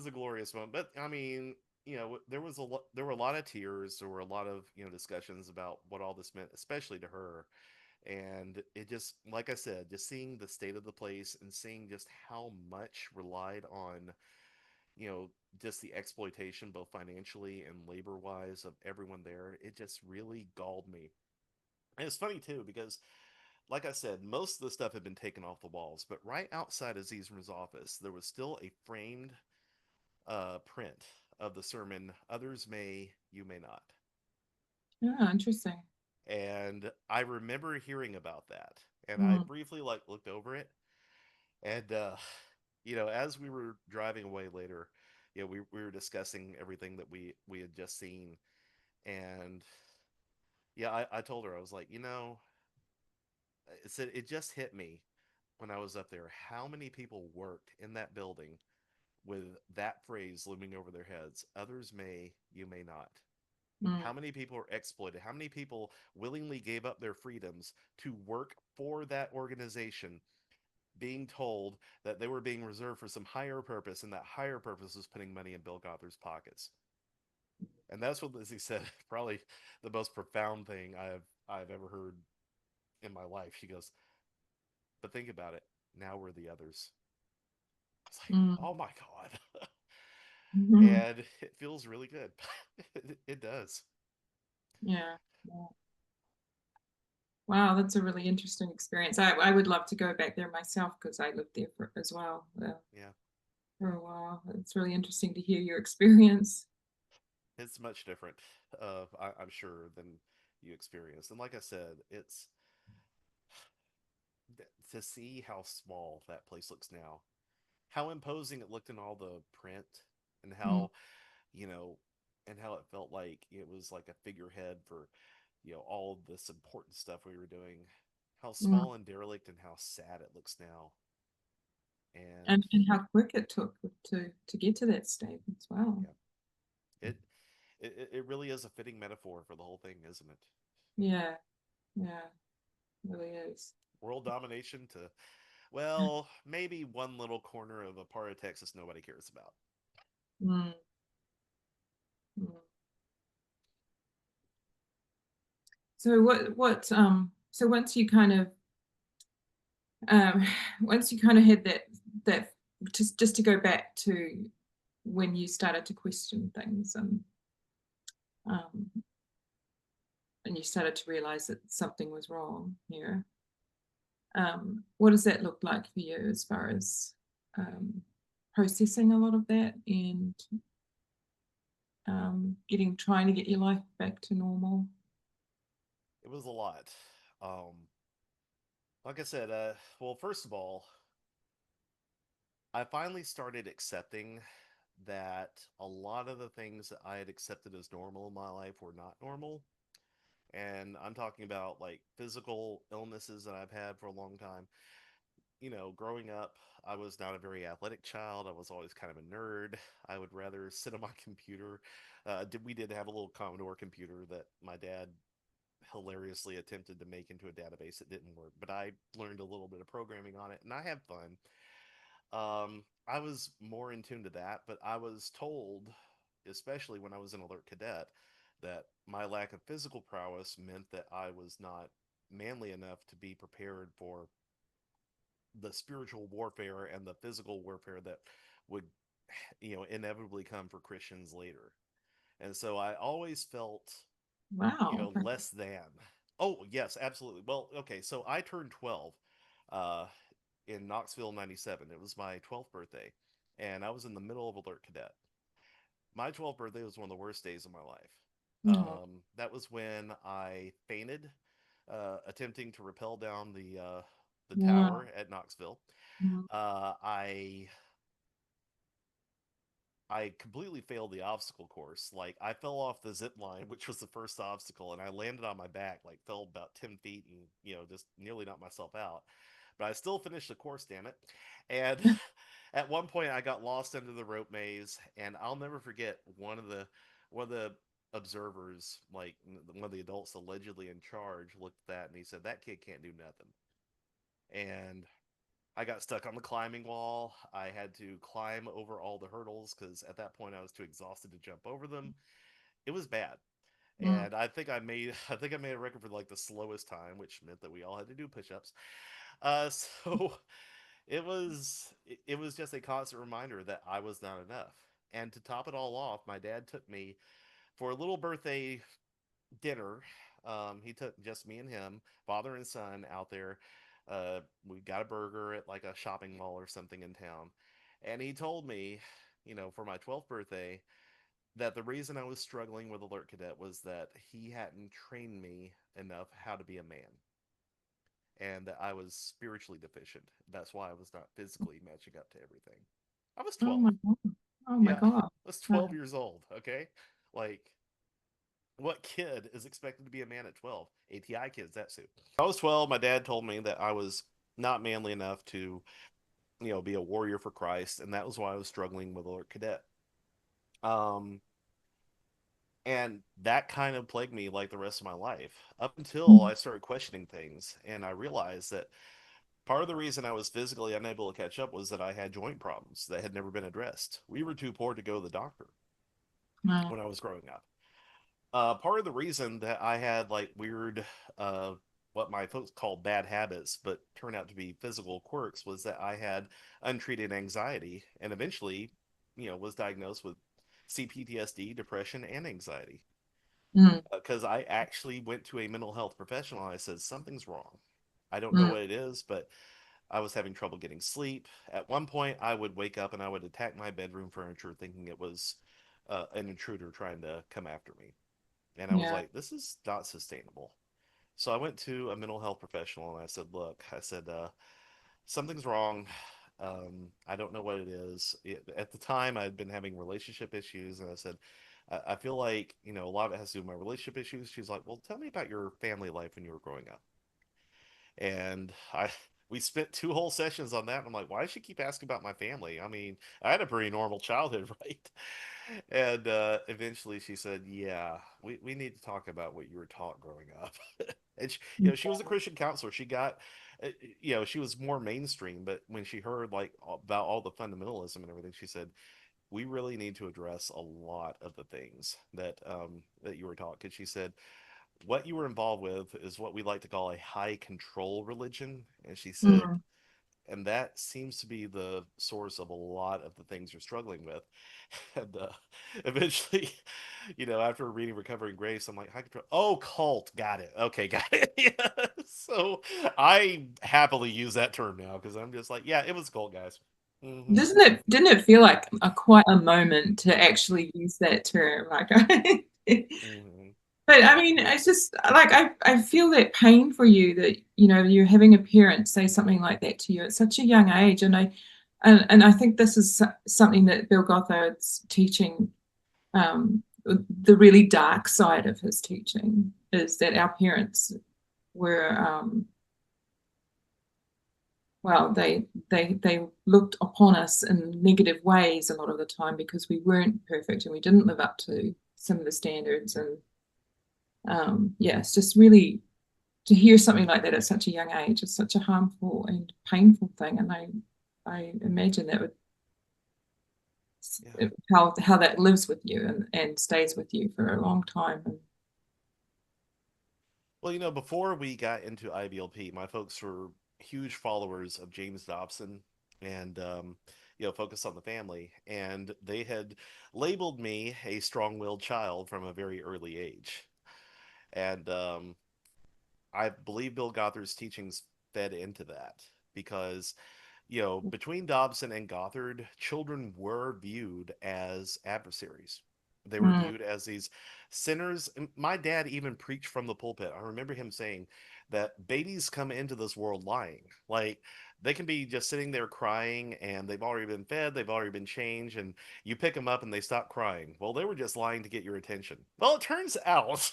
a glorious moment, but I mean, there were a lot of tears, there were a lot of discussions about what all this meant, especially to her. And it just, like I said, just seeing the state of the place and seeing just how much relied on you know just the exploitation, both financially and labor wise, of everyone there, it just really galled me. And it's funny too because, like I said, most of the stuff had been taken off the walls, but right outside of Ziesmer's office there was still a framed print of the sermon, "Others may, you may not." Yeah, interesting. And I remember hearing about that, and I Mm. briefly like looked over it, and as we were driving away later, we were discussing everything that we had just seen, and yeah, I told her, I was like, it said it just hit me when I was up there how many people worked in that building with that phrase looming over their heads. Others may, you may not. Mm, How many people are exploited? How many people willingly gave up their freedoms to work for that organization, being told that they were being reserved for some higher purpose, and that higher purpose was putting money in Bill Gothard's pockets? And that's what Lizzie said. Probably the most profound thing I've ever heard in my life. She goes, "But think about it. Now we're the others." It's like, mm, oh my god, mhm. and it feels really good. It does. Yeah. Yeah. Wow, that's a really interesting experience. I would love to go back there myself because I lived there as well Yeah, for a while. It's really interesting to hear your experience. it's much different, I'm sure, than you experienced. And like I said, it's to see how small that place looks now, how imposing it looked in all the print, and Mm, how you know, and how it felt like it was like a figurehead for all of this important stuff we were doing. How mm. small and derelict, and how sad it looks now. And And how quick it took to get to that state as well. yeah, it it really is a fitting metaphor for the whole thing, isn't it? Yeah, yeah, it really is. World domination to, well, maybe one little corner of a part of Texas nobody cares about. Mm, mm. So so um once you kind of had that just to go back to when you started to question things um and you started to realize that something was wrong here. What does that look like for you as far as um, processing a lot of that and trying to get your life back to normal? It was a lot. Like I said, well, first of all, I finally started accepting that a lot of the things that I had accepted as normal in my life were not normal. And I'm talking about like physical illnesses that I've had for a long time. Growing up, I was not a very athletic child. I was always kind of a nerd. I would rather sit on my computer. We did have a little Commodore computer that my dad hilariously attempted to make into a database. It didn't work, but I learned a little bit of programming on it, and I had fun. I was more in tune to that, but I was told, especially when I was an alert cadet, that my lack of physical prowess meant that I was not manly enough to be prepared for the spiritual warfare and the physical warfare that would, inevitably come for Christians later. And so I always felt, Wow. less than. Oh, yes, absolutely. Well, okay, so I turned 12 uh, in Knoxville, 97. It was my 12th birthday, and I was in the middle of Alert Cadet. My 12th birthday was one of the worst days of my life. No. That was when I fainted, attempting to rappel down the Yeah. tower at Knoxville. Mm. Uh, I I completely failed the obstacle course. Like I fell off the zip line, which was the first obstacle, and I landed on my back, like fell about 10 feet, and just nearly knocked myself out. But I still finished the course, damn it. And at one point, I got lost under the rope maze, and I'll never forget one of the observers, like one of the adults allegedly in charge, looked at that and he said, "That kid can't do nothing." And I got stuck on the climbing wall. I had to climb over all the hurdles because at that point I was too exhausted to jump over them. It was bad. Mm. And I think I made a record for like the slowest time, which meant that we all had to do push-ups. So it was just a constant reminder that I was not enough. And to top it all off, my dad took me for a little birthday dinner. He took just me and him, father and son, out there. We got a burger at like a shopping mall or something in town. And he told me, for my 12th birthday, that the reason I was struggling with Alert Cadet was that he hadn't trained me enough how to be a man, and that I was spiritually deficient. That's why I was not physically matching up to everything. I was Oh 12. my God. Oh my Yeah, I God. was Wow. 12 years old. Okay, like what kid is expected to be a man at 12? ATI kids, that suit. I was 12. My dad told me that I was not manly enough to, be a warrior for Christ, and that was why I was struggling with alert cadet. Um, and that kind of plagued me like the rest of my life up until Mm. I started questioning things, and I realized that part of the reason I was physically unable to catch up was that I had joint problems that had never been addressed. We were too poor to go to the doctor Wow. when I was growing up. Part of the reason that I had like weird, uh, what my folks called bad habits, but turned out to be physical quirks, was that I had untreated anxiety and eventually, was diagnosed with CPTSD, depression, and anxiety. Mm. Because I actually went to a mental health professional and I said, something's wrong. I don't know Mm. what it is, but I was having trouble getting sleep. At one point, I would wake up and I would attack my bedroom furniture thinking it was an intruder trying to come after me. And I was Yeah. like, this is not sustainable. So I went to a mental health professional and I said, look, I said, something's wrong. I don't know what it is. At the time, I'd been having relationship issues, and I said, I feel like, a lot of it has to do with my relationship issues. She's like, well, tell me about your family life when you were growing up. And we spent 2 whole sessions on that. And I'm like, why does she keep asking about my family? I mean, I had a pretty normal childhood, right? And eventually she said, yeah, we need to talk about what you were taught growing up. And she was a Christian counselor. She got, she was more mainstream, but when she heard like about all the fundamentalism and everything, she said, we really need to address a lot of the things that you were taught. Because she said, what you were involved with is what we like to call a high control religion. And she said, Mm. and that seems to be the source of a lot of the things you're struggling with. And eventually, after reading Recovering Grace, I'm like, high control. Oh, cult. Got it. Okay, got it. Yeah. So I happily use that term now because I'm just like, yeah, it was cult, guys. Hmm. Didn't it feel like quite a moment to actually use that term? Like, Hmm. but I mean, it's just like I feel that pain for you that you're having a parent say something like that to you at such a young age, and I think this is something that Bill Gothard's teaching, the really dark side of his teaching is that our parents were well, they looked upon us in negative ways a lot of the time because we weren't perfect and we didn't live up to some of the standards. And yeah, it's just really to hear something like that at such a young age is such a harmful and painful thing. And I imagine that would Yeah. how that lives with you and stays with you for a long time. And, Well, before we got into IBLP, my folks were huge followers of James Dobson and, focused on the family. And they had labeled me a strong willed child from a very early age. And I believe Bill Gothard's teachings fed into that because between Dobson and Gothard, children were viewed as adversaries. They were mm, viewed as these sinners. My dad even preached from the pulpit. I remember him saying that babies come into this world lying. Like they can be just sitting there crying and they've already been fed, they've already been changed, and you pick them up and they stop crying. Well, they were just lying to get your attention. Well, it turns out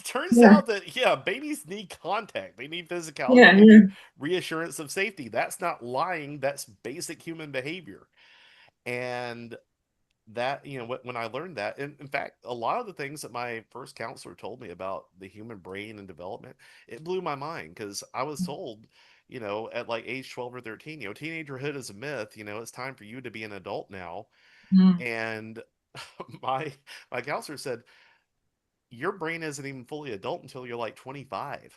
turns yeah, out that yeah, babies need contact. They need physicality. yeah, They yeah. need reassurance of safety. That's not lying. That's basic human behavior. And that, when I learned that, and in fact, a lot of the things that my first counselor told me about the human brain and development, it blew my mind because I was told, at like age 12 or 13, teenagerhood is a myth. It's time for you to be an adult now. Mm. And my my counselor said, your brain isn't even fully adult until you're like 25.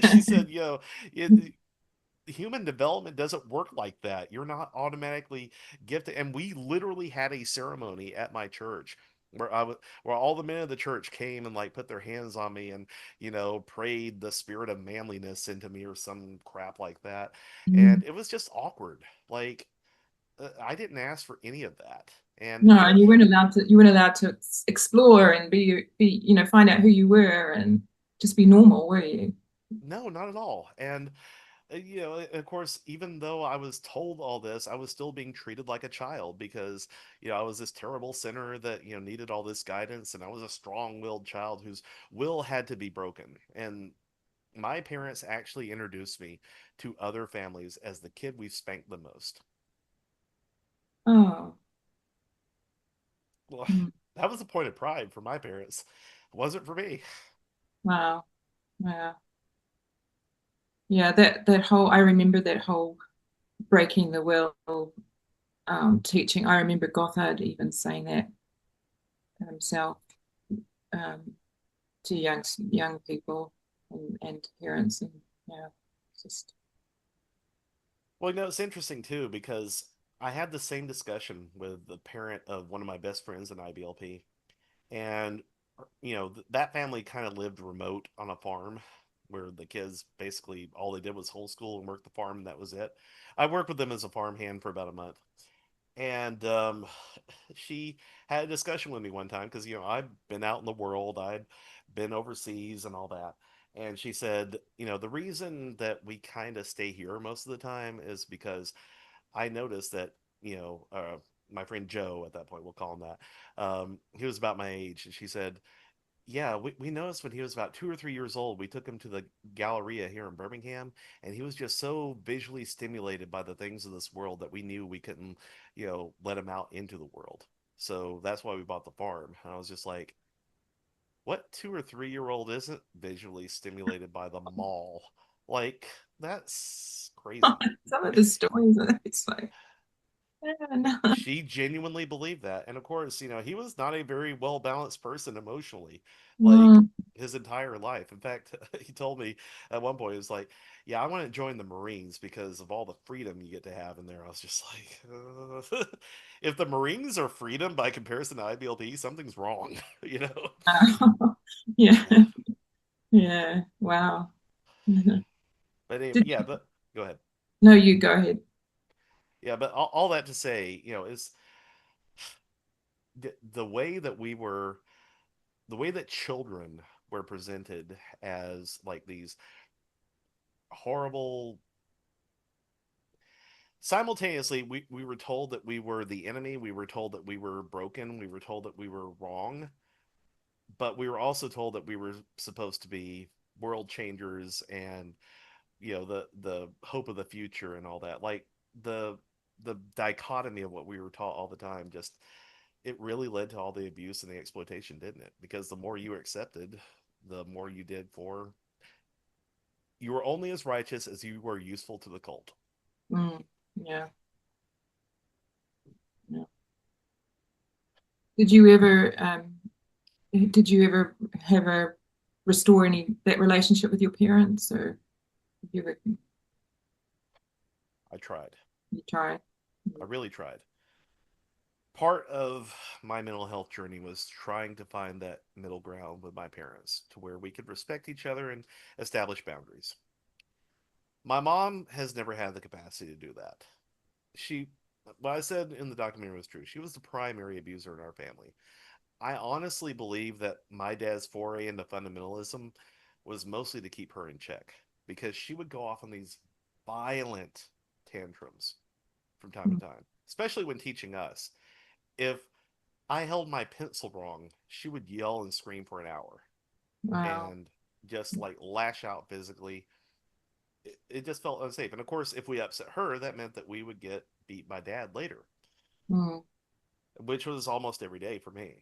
She said, it, human development doesn't work like that. You're not automatically gifted. And we literally had a ceremony at my church where all the men of the church came and like put their hands on me and prayed the spirit of manliness into me or some crap like that. And Mm. it was just awkward. Like I didn't ask for any of that. And No, and you weren't allowed to explore and be find out who you were and just be normal, were you? no, not at all. And of course, even though I was told all this, I was still being treated like a child because, I was this terrible sinner that, needed all this guidance, and I was a strong-willed child whose will had to be broken. And my parents actually introduced me to other families as the kid we spanked the most. Oh, Well, mm, that was a point of pride for my parents. It wasn't for me. wow. Wow. Yeah, that whole I remember that whole breaking the will teaching. I remember Gothard even saying that himself um, to young people and parents, and yeah, just Well, it's interesting too because I had the same discussion with the parent of one of my best friends in IBLP, and that family kind of lived remote on a farm where the kids basically all they did was homeschool and work the farm, and that was it. I worked with them as a farm hand for about a month, and she had a discussion with me one time because I've been out in the world, I'd been overseas and all that, and she said, the reason that we kind of stay here most of the time is because I noticed that my friend Joe at that point, we'll call him that, he was about my age, and she said, yeah, we noticed when he was about 2 or 3 years old, we took him to the Galleria here in Birmingham, and he was just so visually stimulated by the things of this world that we knew we couldn't, let him out into the world. So that's why we bought the farm. And I was just like, what 2 or 3 year old isn't visually stimulated by the mall? Like, that's crazy. some of the stories. It's like, yeah, no. She genuinely believed that. And of course, he was not a very well balanced person emotionally, like Mm. his entire life. In fact, he told me at one point, he was like, yeah, I want to join the Marines because of all the freedom you get to have in there. I was just like, if the Marines are freedom by comparison to IBLP, something's wrong, you know? Yeah, yeah. Wow. But anyway, Did yeah, but go ahead. no, you go ahead. Yeah, but all that to say, is the way that the way that children were presented as like these horrible, simultaneously we were told that we were the enemy, we were told that we were broken, we were told that we were wrong, but we were also told that we were supposed to be world changers and the hope of the future and all that, like the the dichotomy of what we were taught all the time, just it really led to all the abuse and the exploitation, didn't it? Because the more you were accepted, the more you did for, you were only as righteous as you were useful to the cult. Mm, yeah, yeah. Did you ever did you ever have a restore any that relationship with your parents, or have you ever I tried. you tried? I really tried. Part of my mental health journey was trying to find that middle ground with my parents to where we could respect each other and establish boundaries. My mom has never had the capacity to do that. She, what I said in the documentary was true. She was the primary abuser in our family. I honestly believe that my dad's foray into fundamentalism was mostly to keep her in check because she would go off on these violent tantrums from time to Mm, time, especially when teaching us. If I held my pencil wrong, she would yell and scream for an hour wow. and just like lash out physically. It just felt unsafe. And of course, if we upset her, that meant that we would get beat by dad later, Mm, which was almost every day for me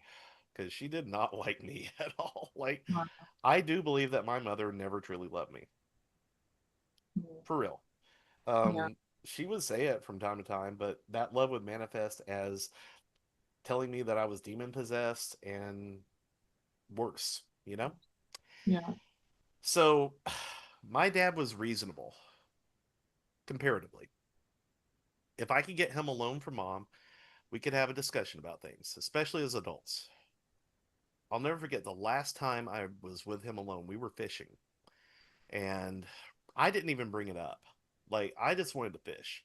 because she did not like me at all. Like, wow. I do believe that my mother never truly loved me, Mm, for real. yeah, She would say it from time to time, but that love would manifest as telling me that I was demon possessed and worse, you know? yeah, So my dad was reasonable comparatively. If I could get him alone from mom, we could have a discussion about things, especially as adults. I'll never forget the last time I was with him alone. We were fishing, and I didn't even bring it up. Like, I just wanted to fish.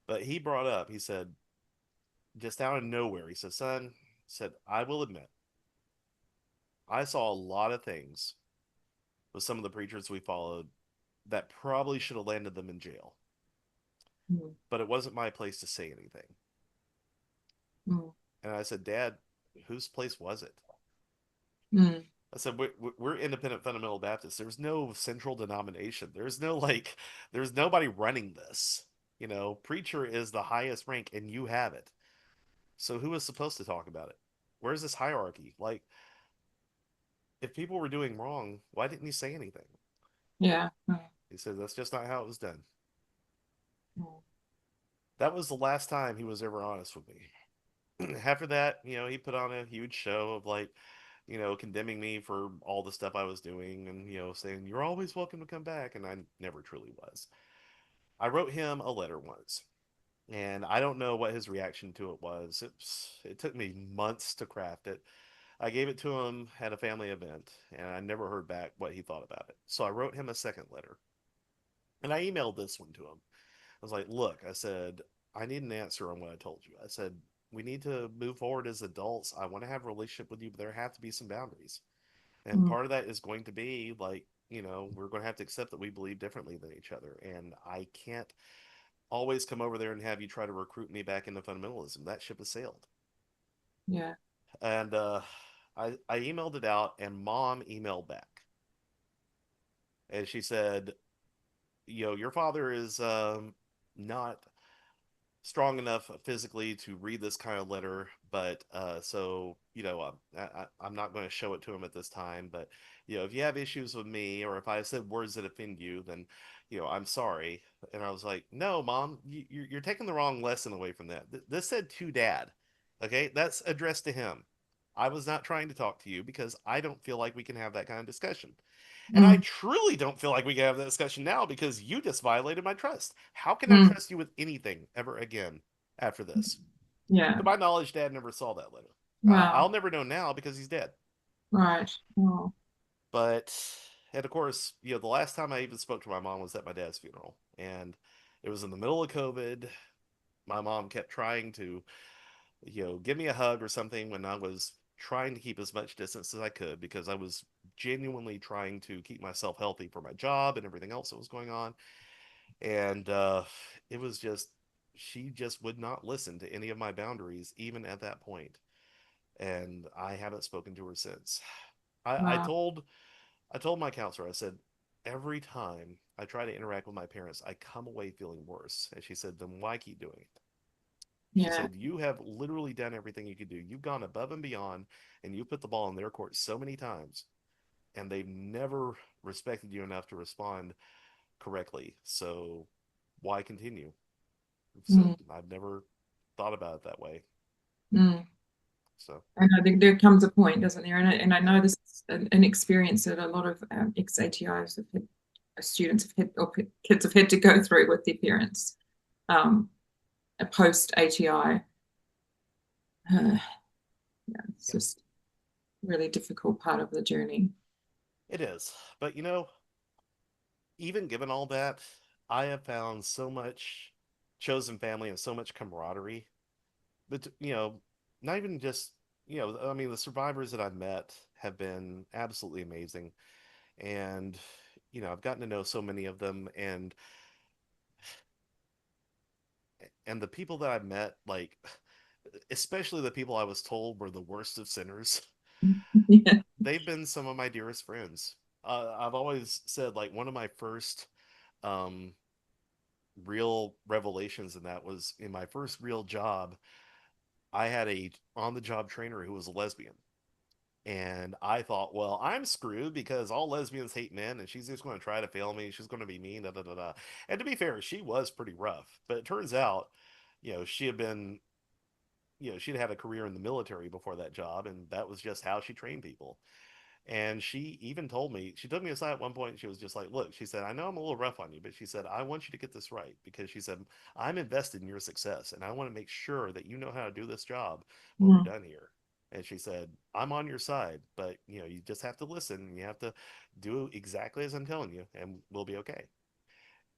But he brought up, he said, just out of nowhere, he said, son, said, I will admit, I saw a lot of things with some of the preachers we followed that probably should have landed them in jail. Mm. But it wasn't my place to say anything. Mm. And I said, Dad, whose place was it? Mm. I said, we're independent fundamental Baptists. There's no central denomination. There's no like, there's nobody running this. You know, preacher is the highest rank and you have it. So who is supposed to talk about it? Where's this hierarchy? Like, if people were doing wrong, why didn't he say anything? Yeah. Mm. He said, that's just not how it was done. Mm. That was the last time he was ever honest with me. After that, he put on a huge show of like, condemning me for all the stuff I was doing and, saying, you're always welcome to come back. And I never truly was. I wrote him a letter once, and I don't know what his reaction to it was. It took me months to craft it. I gave it to him at a family event, and I never heard back what he thought about it. So I wrote him a second letter, and I emailed this one to him. I was like, look, I said, I need an answer on what I told you. I said, we need to move forward as adults. I want to have a relationship with you, but there have to be some boundaries. And Mm. part of that is going to be like, we're going to have to accept that we believe differently than each other. And I can't always come over there and have you try to recruit me back into fundamentalism. That ship has sailed. Yeah. And I emailed it out, and mom emailed back. And she said, your father is not strong enough physically to read this kind of letter, but so I'm not going to show it to him at this time. But if you have issues with me, or if I said words that offend you, then I'm sorry. And I was like, no, mom, you're taking the wrong lesson away from that. This said to dad, okay? That's addressed to him. I was not trying to talk to you because I don't feel like we can have that kind of discussion. And I Mm. truly don't feel like we can have that discussion now because you just violated my trust. How can I Mm. trust you with anything ever again after this? Yeah. To my knowledge, Dad never saw that letter. Wow. I'll never know now because he's dead. Right. Oh. But, and of course, the last time I even spoke to my mom was at my dad's funeral. And it was in the middle of COVID. My mom kept trying to, give me a hug or something when I was trying to keep as much distance as I could because I was genuinely trying to keep myself healthy for my job and everything else that was going on. And it was just, she just would not listen to any of my boundaries, even at that point. And I haven't spoken to her since. I, I Wow. told I told my counselor, I said, every time I try to interact with my parents, I come away feeling worse. And she said, then why keep doing it? She Yeah. said, you have literally done everything you could do. You've gone above and beyond, and you put the ball in their court so many times, and they've never respected you enough to respond correctly. So why continue? Said, Mm. I've never thought about it that way. Mm. So, And I think there comes a point, doesn't there? And I yeah, know this is an experience that a lot of ex-ATIs have had, students have had, or kids have had to go through with their parents, um, a post ATI. Yeah, it's yeah, just a really difficult part of the journey. it is. But, even given all that, I have found so much chosen family and so much camaraderie. But, not even just, I mean, the survivors that I've met have been absolutely amazing. And, I've gotten to know so many of them. And the people that I've met, like, especially the people I was told were the worst of sinners, Yeah. they've been some of my dearest friends. I've always said, like, one of my first um, real revelations in that was in my first real job. I had a on the job trainer who was a lesbian. And I thought, well, I'm screwed because all lesbians hate men and she's just going to try to fail me. She's going to be mean, da da da da. And to be fair, she was pretty rough. But it turns out, she had been, she'd had a career in the military before that job, and that was just how she trained people. And she even told me, she took me aside at one point and she was just like, look, she said, I know I'm a little rough on you, but she said, I want you to get this right because she said, I'm invested in your success and I want to make sure that you know how to do this job when we're Mm. done here. And she said, I'm on your side, but you just have to listen and you have to do exactly as I'm telling you and we'll be okay.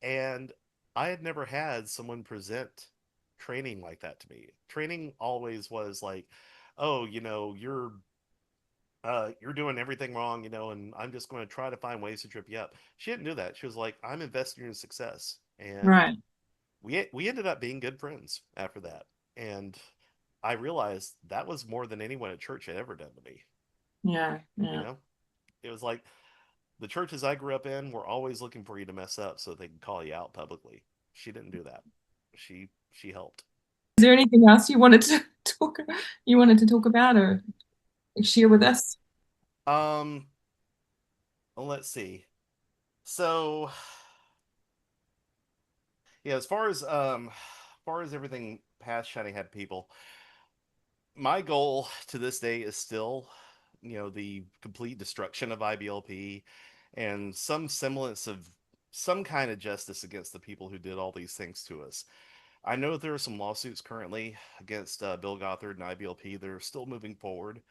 And I had never had someone present training like that to me. Training always was like, oh, you're you're doing everything wrong, and I'm just going to try to find ways to trip you up. She didn't do that. She was like, I'm investing in your success. And Right. we ended up being good friends after that. And I realized that was more than anyone at church had ever done to me. Yeah. You Yeah. know, it was like the churches I grew up in were always looking for you to mess up so they could call you out publicly. She didn't do that. She helped. Is there anything else you wanted to talk about or share with us? Um, let's see. So, yeah, as far as everything past Shining Head people, my goal to this day is still, the complete destruction of IBLP and some semblance of some kind of justice against the people who did all these things to us. I know there are some lawsuits currently against Bill Gothard and IBLP. They're still moving forward,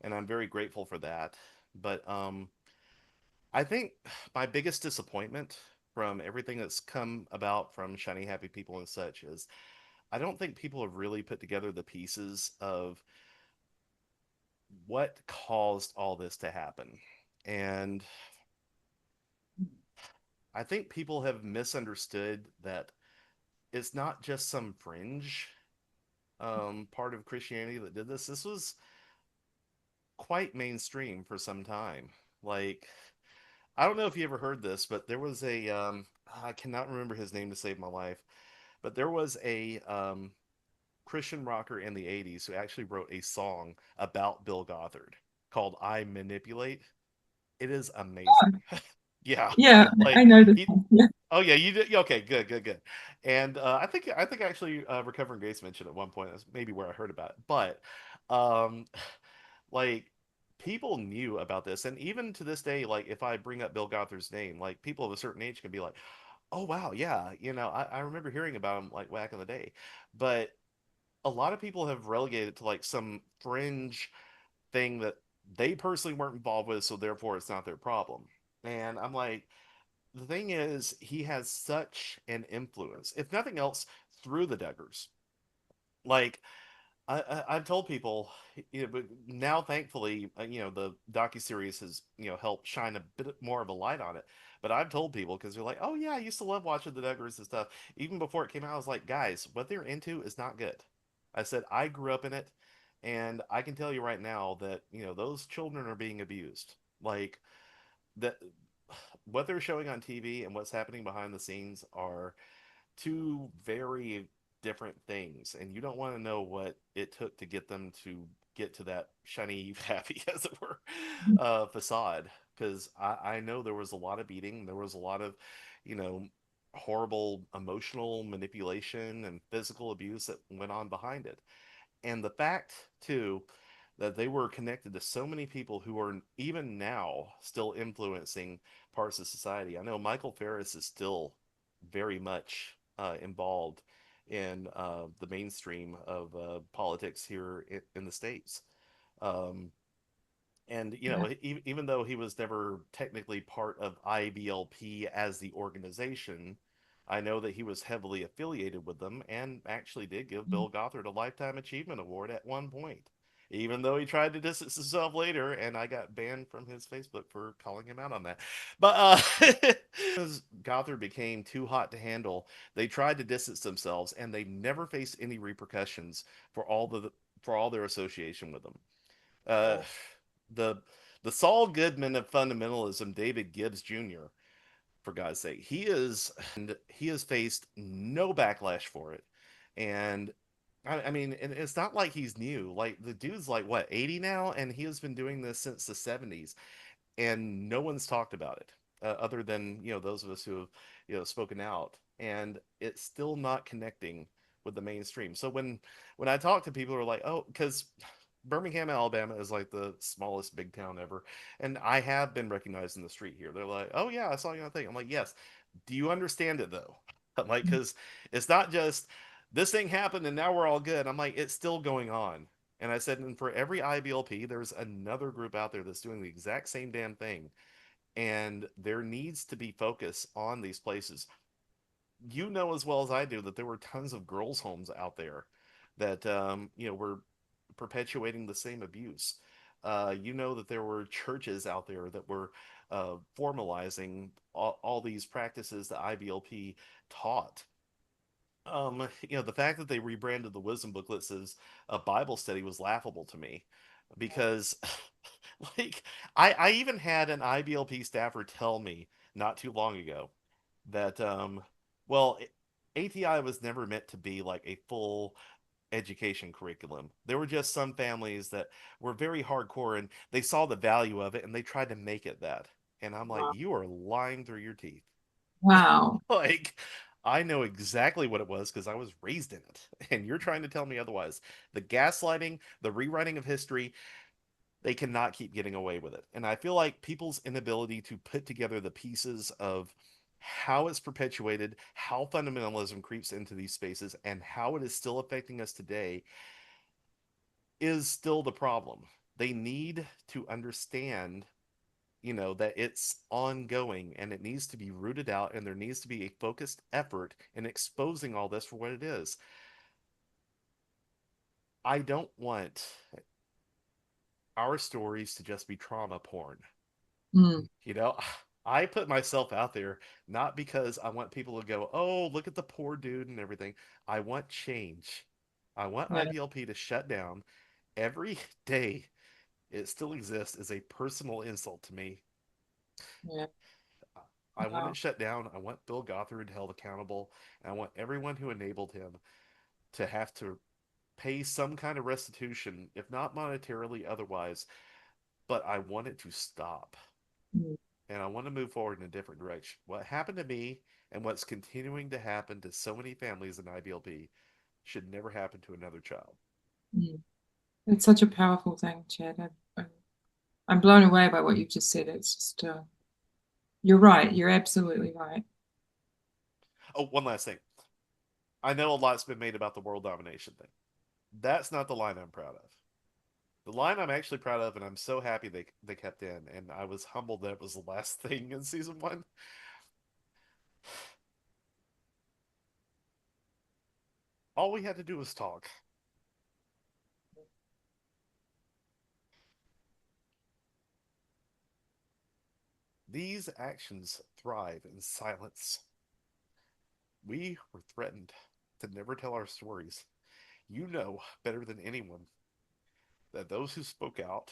and I'm very grateful for that. But I think my biggest disappointment from everything that's come about from Shiny Happy People and such is I don't think people have really put together the pieces of what caused all this to happen. And I think people have misunderstood that it's not just some fringe part of Christianity that did this. This was quite mainstream for some time. Like, I don't know if you ever heard this, but there was I cannot remember his name to save my life, but there was a Christian rocker in the 80s who actually wrote a song about Bill Gothard called I Manipulate. It is amazing. Yeah. Yeah, I Like know this he one. Yeah. Oh yeah, you did. Okay, good, good, good. And I think actually Recovering Grace mentioned at one point. That's maybe where I heard about it. But um, like people knew about this, and even to this day, like if I bring up Bill Gothard's name, like people of a certain age can be like, "Oh wow, yeah, I remember hearing about him like back in the day." But a lot of people have relegated it to like some fringe thing that they personally weren't involved with, so therefore it's not their problem. And I'm like, the thing is, he has such an influence, if nothing else, through the Duggars. Like I've told people, but now thankfully, the docu series has helped shine a bit more of a light on it. But I've told people because they're like, "Oh yeah, I used to love watching the Duggars and stuff." Even before it came out, I was like, "Guys, what they're into is not good." I said I grew up in it, and I can tell you right now that those children are being abused. Like that, what they're showing on TV and what's happening behind the scenes are two very different things, and you don't want to know what it took to get them to get to that shiny happy, as it were, facade. Because I know there was a lot of beating, there was a lot of you know horrible emotional manipulation and physical abuse that went on behind it. And the fact too that they were connected to so many people who are even now still influencing parts of society. I know Michael Ferris is still very much involved in the mainstream of politics here in the States. Um, and Yeah. even though he was never technically part of IBLP as the organization, I know that he was heavily affiliated with them and actually did give Bill Gothard a Lifetime Achievement Award at one point, even though he tried to distance himself later, and I got banned from his Facebook for calling him out on that. But as Gothard became too hot to handle, they tried to distance themselves, and they never faced any repercussions for all their association with them. Uh, Yeah. the the Saul Goodman of fundamentalism, David Gibbs Jr., for God's sake, he has faced no backlash for it, and I mean, and it's not like he's new. Like the dude's like what 80 now, and he has been doing this since the 70s, and no one's talked about it other than those of us who have spoken out, and it's still not connecting with the mainstream. So when I talk to people who are like, oh, because Birmingham, Alabama is like the smallest big town ever, and I have been recognized in the street here. They're like, oh yeah, I saw you on the thing. I'm like, yes. Do you understand it though? I'm like, because it's not just this thing happened and now we're all good. I'm like, it's still going on. And I said, and for every IBLP, there's another group out there that's doing the exact same damn thing. And there needs to be focus on these places. You know as well as I do that there were tons of girls' homes out there that were perpetuating the same abuse. you know that there were churches out there that were formalizing all these practices that IBLP taught. The fact that they rebranded the wisdom booklets as a Bible study was laughable to me because, like, I even had an IBLP staffer tell me not too long ago that, well, ATI was never meant to be like a full education curriculum. There were just some families that were very hardcore and they saw the value of it and they tried to make it that. And I'm like, Wow. you are lying through your teeth. Wow. Like, I know exactly what it was because I was raised in it. And you're trying to tell me otherwise. The gaslighting, the rewriting of history, they cannot keep getting away with it. And I feel like people's inability to put together the pieces of how it's perpetuated, how fundamentalism creeps into these spaces, and how it is still affecting us today is still the problem. They need to understand, that it's ongoing and it needs to be rooted out and there needs to be a focused effort in exposing all this for what it is. I don't want our stories to just be trauma porn. Mm, You know, I put myself out there not because I want people to go, oh, look at the poor dude and everything. I want change. I want yeah. IBLP to shut down every day. It still exists as a personal insult to me. Yeah. I want it Wow. shut down. I want Bill Gothard held accountable. And I want everyone who enabled him to have to pay some kind of restitution, if not monetarily, otherwise. But I want it to stop. Mm, And I want to move forward in a different direction. What happened to me and what's continuing to happen to so many families in IBLP should never happen to another child. mm. It's such a powerful thing, Chad. I'm blown away by what you've just said. It's just, you're right. You're absolutely right. Oh, one last thing. I know a lot's been made about the world domination thing. That's not the line I'm proud of. The line I'm actually proud of, and I'm so happy they kept in, and I was humbled that it was the last thing in season one. All we had to do was talk. These actions thrive in silence. We were threatened to never tell our stories. You know better than anyone that those who spoke out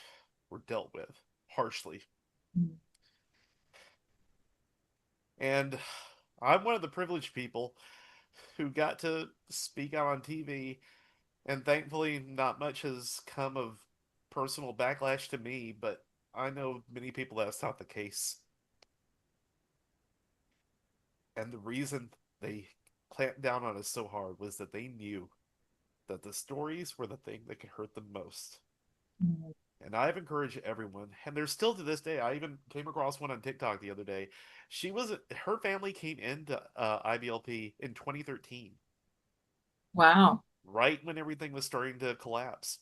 were dealt with harshly. Mm, And I'm one of the privileged people who got to speak out on TV, and thankfully, not much has come of personal backlash to me, but I know many people that's not the case. And the reason they clamped down on us so hard was that they knew that the stories were the thing that could hurt them most. mm. And I've encouraged everyone, and there's still to this day. I even came across one on TikTok the other day. Her family came into IBLP in 2013, Wow. right when everything was starting to collapse.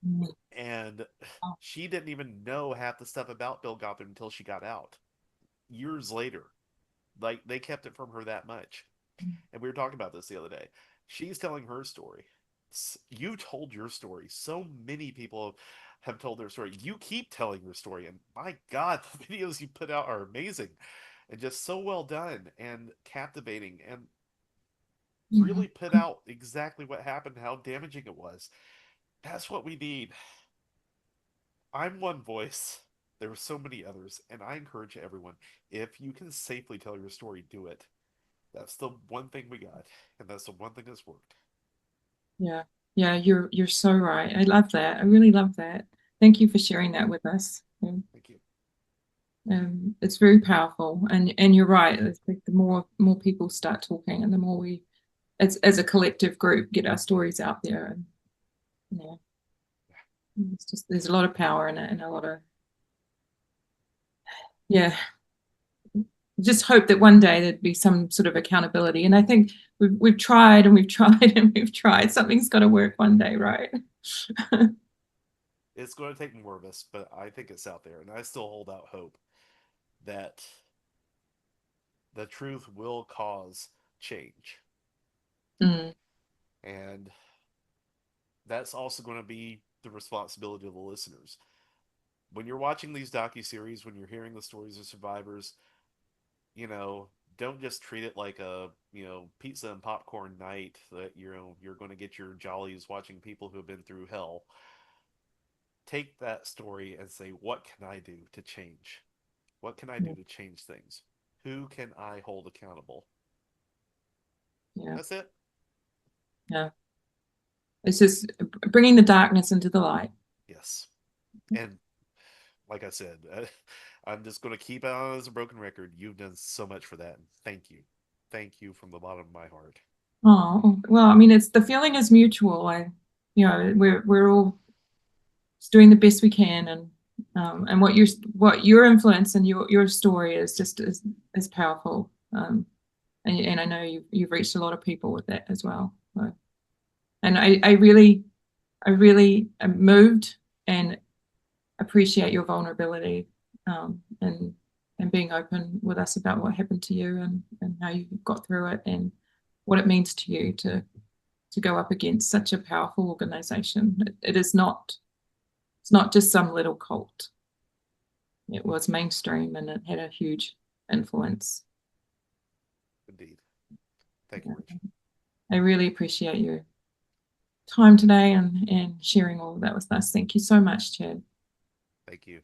Mm, And wow. she didn't even know half the stuff about Bill Gothard until she got out years later. Like, they kept it from her that much. Mm, And we were talking about this the other day. She's telling her story. You told your story. So many people have told their story. You keep telling your story, and my God, the videos you put out are amazing and just so well done and captivating and mhm. really put out exactly what happened, how damaging it was. That's what we need. I'm one voice. There are so many others, and I encourage everyone, if you can safely tell your story, do it. That's the one thing we got, and that's the one thing that's worked. Yeah. Yeah, you're so right. I love that. I really love that. Thank you for sharing that with us. Thank you. It's very powerful, and you're right. It's like the more people start talking, and the more we, as a collective group, get our stories out there. And yeah, it's just there's a lot of power in it, and a lot of yeah. Just hope that one day there'd be some sort of accountability. And I think we've tried and we've tried and we've tried. Something's got to work one day, right? It's going to take more of us, but I think it's out there, and I still hold out hope that the truth will cause change. Mm, And that's also going to be the responsibility of the listeners. when you're watching these docu-series, when you're hearing the stories of survivors, you know, don't just treat it like a, pizza and popcorn night that you're going to get your jollies watching people who have been through hell. Take that story and say, what can I do to change? What can I do Yeah. to change things? Who can I hold accountable? Yeah. That's it. Yeah. It's just bringing the darkness into the light. Yes. And like I said, I'm just going to keep it on as a broken record. You've done so much for that. And thank you. Thank you from the bottom of my heart. Oh, well, I mean, it's the feeling is mutual. We're all doing the best we can, and what your influence and your story is just is powerful. And I know you've reached a lot of people with that as well. So, and I really am moved and appreciate your vulnerability, and being open with us about what happened to you, and how you got through it, and what it means to you to go up against such a powerful organization. It is not, it's not just some little cult. It was mainstream and it had a huge influence. Indeed. Thank you, Rich. I really appreciate your time today and sharing all of that with us. Thank you so much, Chad. Thank you.